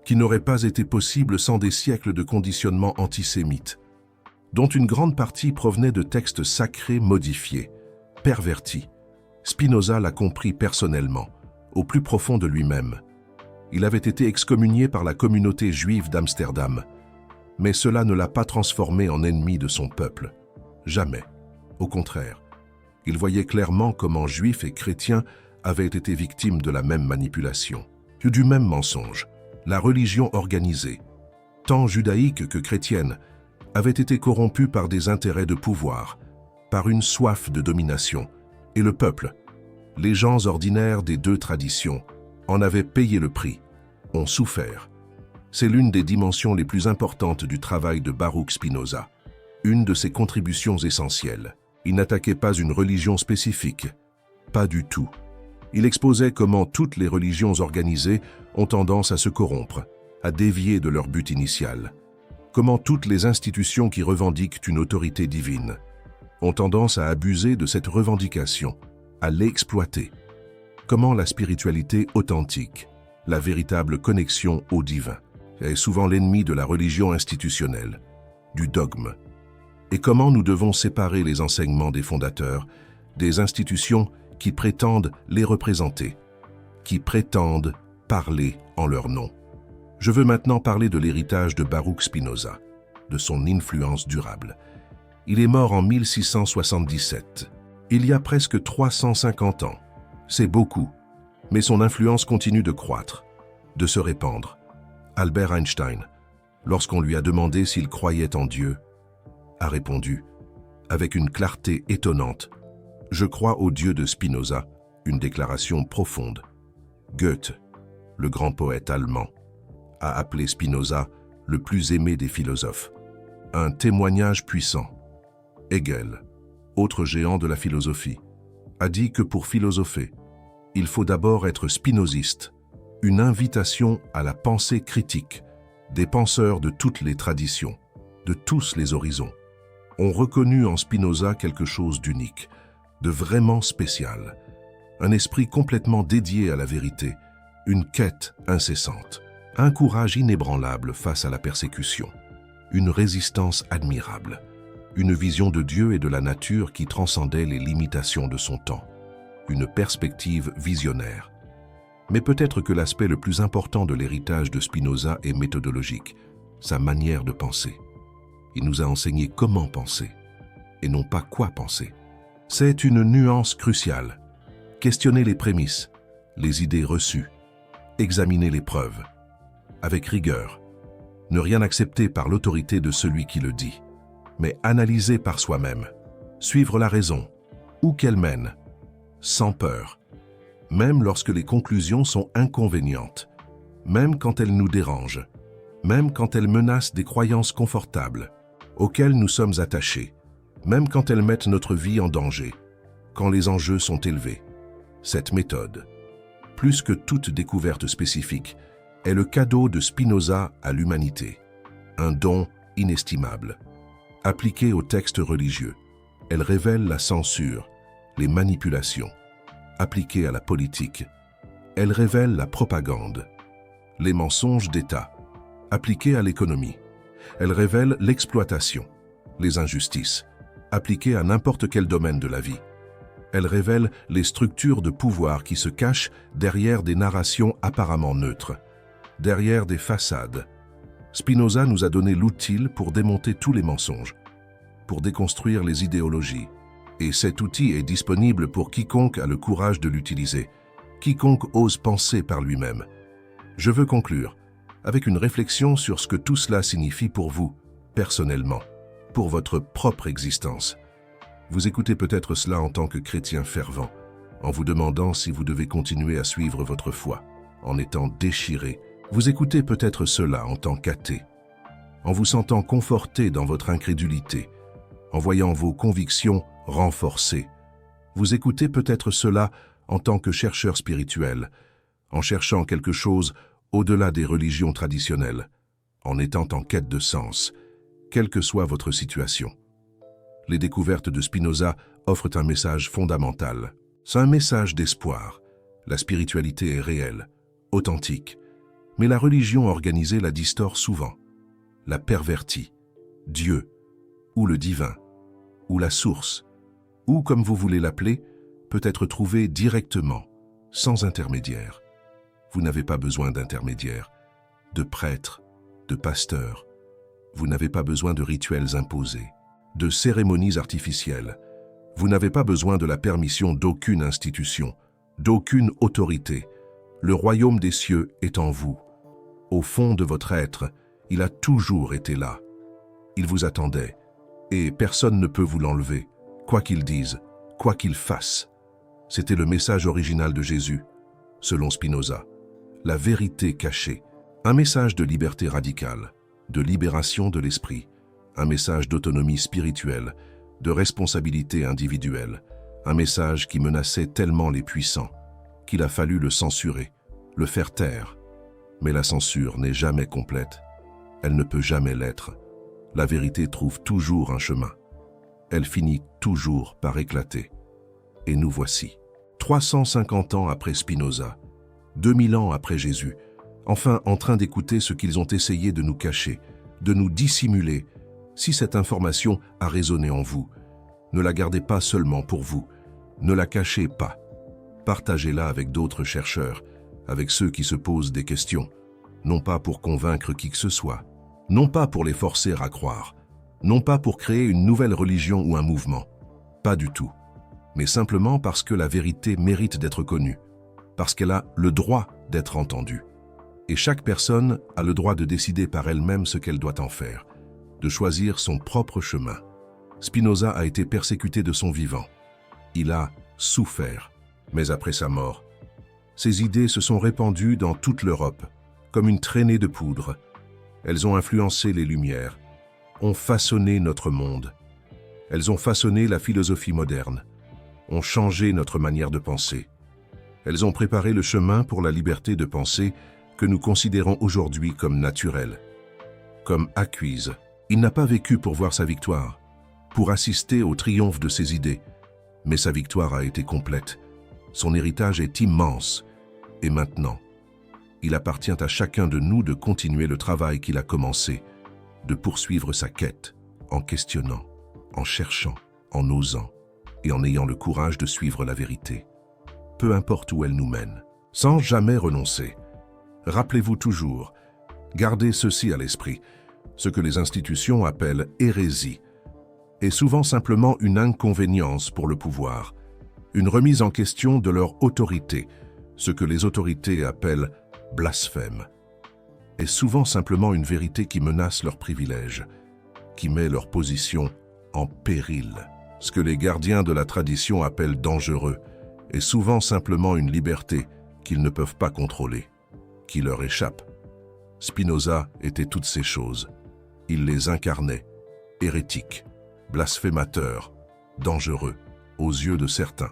Speaker 1: qui n'aurait pas été possible sans des siècles de conditionnement antisémite, dont une grande partie provenait de textes sacrés modifiés, pervertis. Spinoza l'a compris personnellement, au plus profond de lui-même. Il avait été excommunié par la communauté juive d'Amsterdam, mais cela ne l'a pas transformé en ennemi de son peuple. Jamais. Au contraire, il voyait clairement comment juifs et chrétiens avaient été victimes de la même manipulation, du même mensonge. La religion organisée, tant judaïque que chrétienne, avait été corrompue par des intérêts de pouvoir, par une soif de domination, et le peuple, les gens ordinaires des deux traditions, en avaient payé le prix, ont souffert. C'est l'une des dimensions les plus importantes du travail de Baruch Spinoza, une de ses contributions essentielles. Il n'attaquait pas une religion spécifique, pas du tout. Il exposait comment toutes les religions organisées ont tendance à se corrompre, à dévier de leur but initial. Comment toutes les institutions qui revendiquent une autorité divine ont tendance à abuser de cette revendication, à l'exploiter. Comment la spiritualité authentique, la véritable connexion au divin, est souvent l'ennemi de la religion institutionnelle, du dogme. Et comment nous devons séparer les enseignements des fondateurs des institutions qui prétendent les représenter, qui prétendent parler en leur nom. Je veux maintenant parler de l'héritage de Baruch Spinoza, de son influence durable. Il est mort en 1677, il y a presque 350 ans. C'est beaucoup, mais son influence continue de croître, de se répandre. Albert Einstein, lorsqu'on lui a demandé s'il croyait en Dieu, a répondu, avec une clarté étonnante, « Je crois au Dieu de Spinoza », une déclaration profonde. Goethe, le grand poète allemand, a appelé Spinoza le plus aimé des philosophes. Un témoignage puissant. Hegel, autre géant de la philosophie, a dit que pour philosopher, il faut d'abord être spinoziste, une invitation à la pensée critique des penseurs de toutes les traditions, de tous les horizons, ont reconnu en Spinoza quelque chose d'unique, de vraiment spécial, un esprit complètement dédié à la vérité, une quête incessante, un courage inébranlable face à la persécution, une résistance admirable, une vision de Dieu et de la nature qui transcendait les limitations de son temps, une perspective visionnaire. Mais peut-être que l'aspect le plus important de l'héritage de Spinoza est méthodologique, sa manière de penser. Il nous a enseigné comment penser, et non pas quoi penser. C'est une nuance cruciale. Questionner les prémices, les idées reçues, examiner les preuves, avec rigueur, ne rien accepter par l'autorité de celui qui le dit, mais analyser par soi-même, suivre la raison, où qu'elle mène, sans peur, même lorsque les conclusions sont inconvénientes, même quand elles nous dérangent, même quand elles menacent des croyances confortables, auxquelles nous sommes attachés, même quand elles mettent notre vie en danger, quand les enjeux sont élevés. Cette méthode, plus que toute découverte spécifique, est le cadeau de Spinoza à l'humanité, un don inestimable. Appliquée aux textes religieux, elle révèle la censure, les manipulations. Appliquée à la politique, elle révèle la propagande, les mensonges d'État. Appliquée à l'économie, elle révèle l'exploitation, les injustices. Appliquée à n'importe quel domaine de la vie, elle révèle les structures de pouvoir qui se cachent derrière des narrations apparemment neutres, derrière des façades. Spinoza nous a donné l'outil pour démonter tous les mensonges, pour déconstruire les idéologies. Et cet outil est disponible pour quiconque a le courage de l'utiliser, quiconque ose penser par lui-même. Je veux conclure avec une réflexion sur ce que tout cela signifie pour vous, personnellement, pour votre propre existence. Vous écoutez peut-être cela en tant que chrétien fervent, en vous demandant si vous devez continuer à suivre votre foi, en étant déchiré. Vous écoutez peut-être cela en tant qu'athée, en vous sentant conforté dans votre incrédulité, en voyant vos convictions renforcées. Vous écoutez peut-être cela en tant que chercheur spirituel, en cherchant quelque chose au-delà des religions traditionnelles, en étant en quête de sens, quelle que soit votre situation. Les découvertes de Spinoza offrent un message fondamental. C'est un message d'espoir. La spiritualité est réelle, authentique, mais la religion organisée la distord souvent, la pervertit. Dieu, ou le divin, ou la source, ou comme vous voulez l'appeler, peut être trouvé directement, sans intermédiaire. Vous n'avez pas besoin d'intermédiaire, de prêtres, de pasteurs. Vous n'avez pas besoin de rituels imposés, de cérémonies artificielles. Vous n'avez pas besoin de la permission d'aucune institution, d'aucune autorité. Le royaume des cieux est en vous. Au fond de votre être, il a toujours été là. Il vous attendait, et personne ne peut vous l'enlever, quoi qu'il dise, quoi qu'il fasse. C'était le message original de Jésus, selon Spinoza. La vérité cachée, un message de liberté radicale, de libération de l'esprit, un message d'autonomie spirituelle, de responsabilité individuelle, un message qui menaçait tellement les puissants qu'il a fallu le censurer, le faire taire. Mais la censure n'est jamais complète. Elle ne peut jamais l'être. La vérité trouve toujours un chemin. Elle finit toujours par éclater. Et nous voici, 350 ans après Spinoza, 2000 ans après Jésus, enfin en train d'écouter ce qu'ils ont essayé de nous cacher, de nous dissimuler. Si cette information a résonné en vous, ne la gardez pas seulement pour vous, ne la cachez pas. Partagez-la avec d'autres chercheurs, avec ceux qui se posent des questions, non pas pour convaincre qui que ce soit, non pas pour les forcer à croire, non pas pour créer une nouvelle religion ou un mouvement, pas du tout, mais simplement parce que la vérité mérite d'être connue, parce qu'elle a le droit d'être entendue. Et chaque personne a le droit de décider par elle-même ce qu'elle doit en faire, de choisir son propre chemin. Spinoza a été persécuté de son vivant. Il a souffert, mais après sa mort, ses idées se sont répandues dans toute l'Europe, comme une traînée de poudre. Elles ont influencé les Lumières, ont façonné notre monde. Elles ont façonné la philosophie moderne, ont changé notre manière de penser. Elles ont préparé le chemin pour la liberté de penser que nous considérons aujourd'hui comme naturelle, comme acquise. Il n'a pas vécu pour voir sa victoire, pour assister au triomphe de ses idées, mais sa victoire a été complète. Son héritage est immense, et maintenant, il appartient à chacun de nous de continuer le travail qu'il a commencé, de poursuivre sa quête, en questionnant, en cherchant, en osant, et en ayant le courage de suivre la vérité, peu importe où elle nous mène, sans jamais renoncer. Rappelez-vous toujours, gardez ceci à l'esprit, ce que les institutions appellent hérésie, est souvent simplement une inconvénience pour le pouvoir, une remise en question de leur autorité, ce que les autorités appellent blasphème, est souvent simplement une vérité qui menace leurs privilèges, qui met leur position en péril. Ce que les gardiens de la tradition appellent dangereux est souvent simplement une liberté qu'ils ne peuvent pas contrôler, qui leur échappe. Spinoza était toutes ces choses. Il les incarnait, hérétiques, blasphémateurs, dangereux, aux yeux de certains.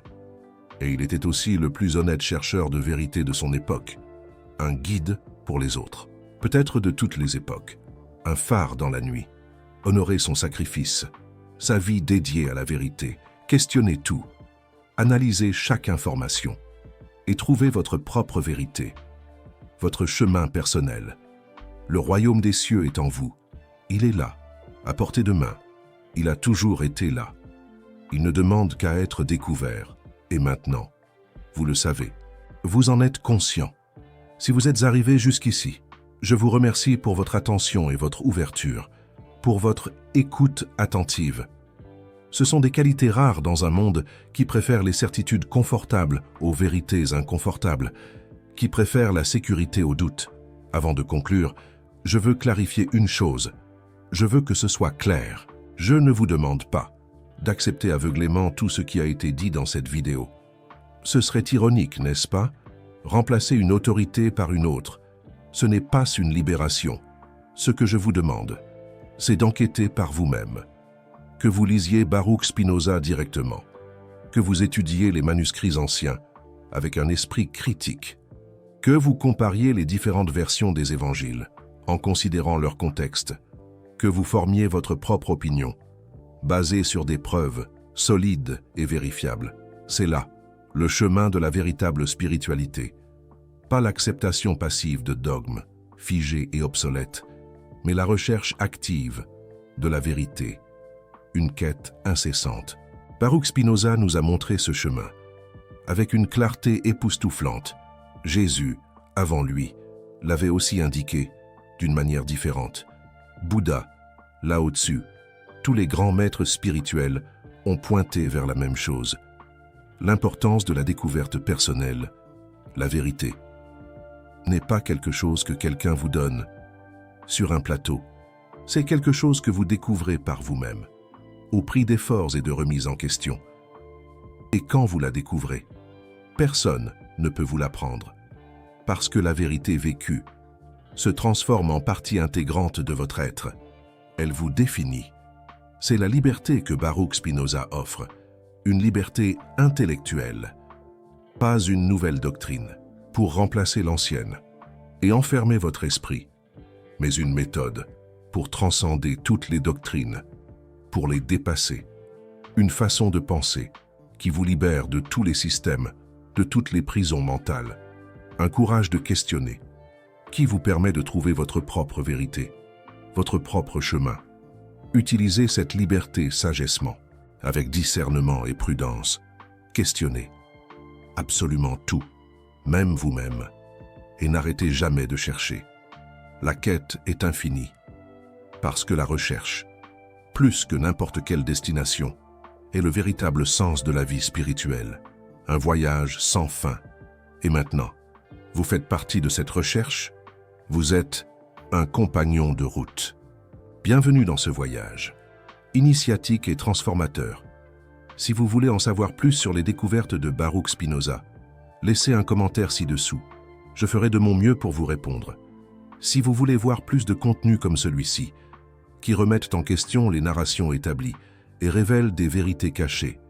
Speaker 1: Et il était aussi le plus honnête chercheur de vérité de son époque, un guide pour les autres, peut-être de toutes les époques, un phare dans la nuit. Honorer son sacrifice, sa vie dédiée à la vérité, questionnez tout, analysez chaque information et trouvez votre propre vérité, votre chemin personnel. Le royaume des cieux est en vous. Il est là, à portée de main. Il a toujours été là. Il ne demande qu'à être découvert. Et maintenant, vous le savez, vous en êtes conscient. Si vous êtes arrivé jusqu'ici, je vous remercie pour votre attention et votre ouverture, pour votre écoute attentive. Ce sont des qualités rares dans un monde qui préfère les certitudes confortables aux vérités inconfortables, qui préfère la sécurité au doute. Avant de conclure, je veux clarifier une chose. Je veux que ce soit clair. Je ne vous demande pas d'accepter aveuglément tout ce qui a été dit dans cette vidéo. Ce serait ironique, n'est-ce pas? Remplacer une autorité par une autre, ce n'est pas une libération. Ce que je vous demande, c'est d'enquêter par vous-même, que vous lisiez Baruch Spinoza directement, que vous étudiez les manuscrits anciens avec un esprit critique, que vous compariez les différentes versions des évangiles en considérant leur contexte, que vous formiez votre propre opinion, basé sur des preuves solides et vérifiables. C'est là le chemin de la véritable spiritualité. Pas l'acceptation passive de dogmes, figés et obsolètes, mais la recherche active de la vérité, une quête incessante. Baruch Spinoza nous a montré ce chemin. Avec une clarté époustouflante, Jésus, avant lui, l'avait aussi indiqué d'une manière différente. Bouddha, Lao Tzu, tous les grands maîtres spirituels ont pointé vers la même chose. L'importance de la découverte personnelle, la vérité, n'est pas quelque chose que quelqu'un vous donne sur un plateau. C'est quelque chose que vous découvrez par vous-même, au prix d'efforts et de remises en question. Et quand vous la découvrez, personne ne peut vous l'apprendre, parce que la vérité vécue se transforme en partie intégrante de votre être. Elle vous définit. C'est la liberté que Baruch Spinoza offre, une liberté intellectuelle, pas une nouvelle doctrine, pour remplacer l'ancienne et enfermer votre esprit, mais une méthode pour transcender toutes les doctrines, pour les dépasser, une façon de penser qui vous libère de tous les systèmes, de toutes les prisons mentales, un courage de questionner, qui vous permet de trouver votre propre vérité, votre propre chemin. Utilisez cette liberté sagessement, avec discernement et prudence. Questionnez absolument tout, même vous-même, et n'arrêtez jamais de chercher. La quête est infinie, parce que la recherche, plus que n'importe quelle destination, est le véritable sens de la vie spirituelle, un voyage sans fin. Et maintenant, vous faites partie de cette recherche, vous êtes un compagnon de route. Bienvenue dans ce voyage, initiatique et transformateur. Si vous voulez en savoir plus sur les découvertes de Baruch Spinoza, laissez un commentaire ci-dessous. Je ferai de mon mieux pour vous répondre. Si vous voulez voir plus de contenu comme celui-ci, qui remettent en question les narrations établies et révèlent des vérités cachées,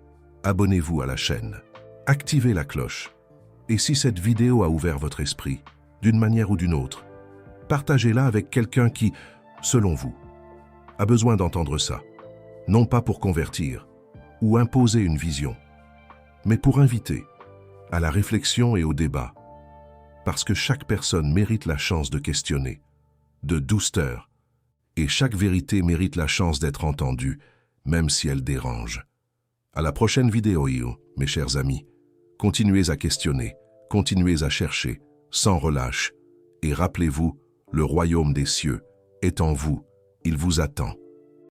Speaker 1: abonnez-vous à la chaîne. Activez la cloche. Et si cette vidéo a ouvert votre esprit, d'une manière ou d'une autre, partagez-la avec quelqu'un qui, selon vous, a besoin d'entendre ça, non pas pour convertir ou imposer une vision, mais pour inviter à la réflexion et au débat, parce que chaque personne mérite la chance de questionner, de douceur, et chaque vérité mérite la chance d'être entendue, même si elle dérange. À la prochaine vidéo, mes chers amis, continuez à questionner, continuez à chercher, sans relâche, et rappelez-vous, le royaume des cieux est en vous, il vous attend.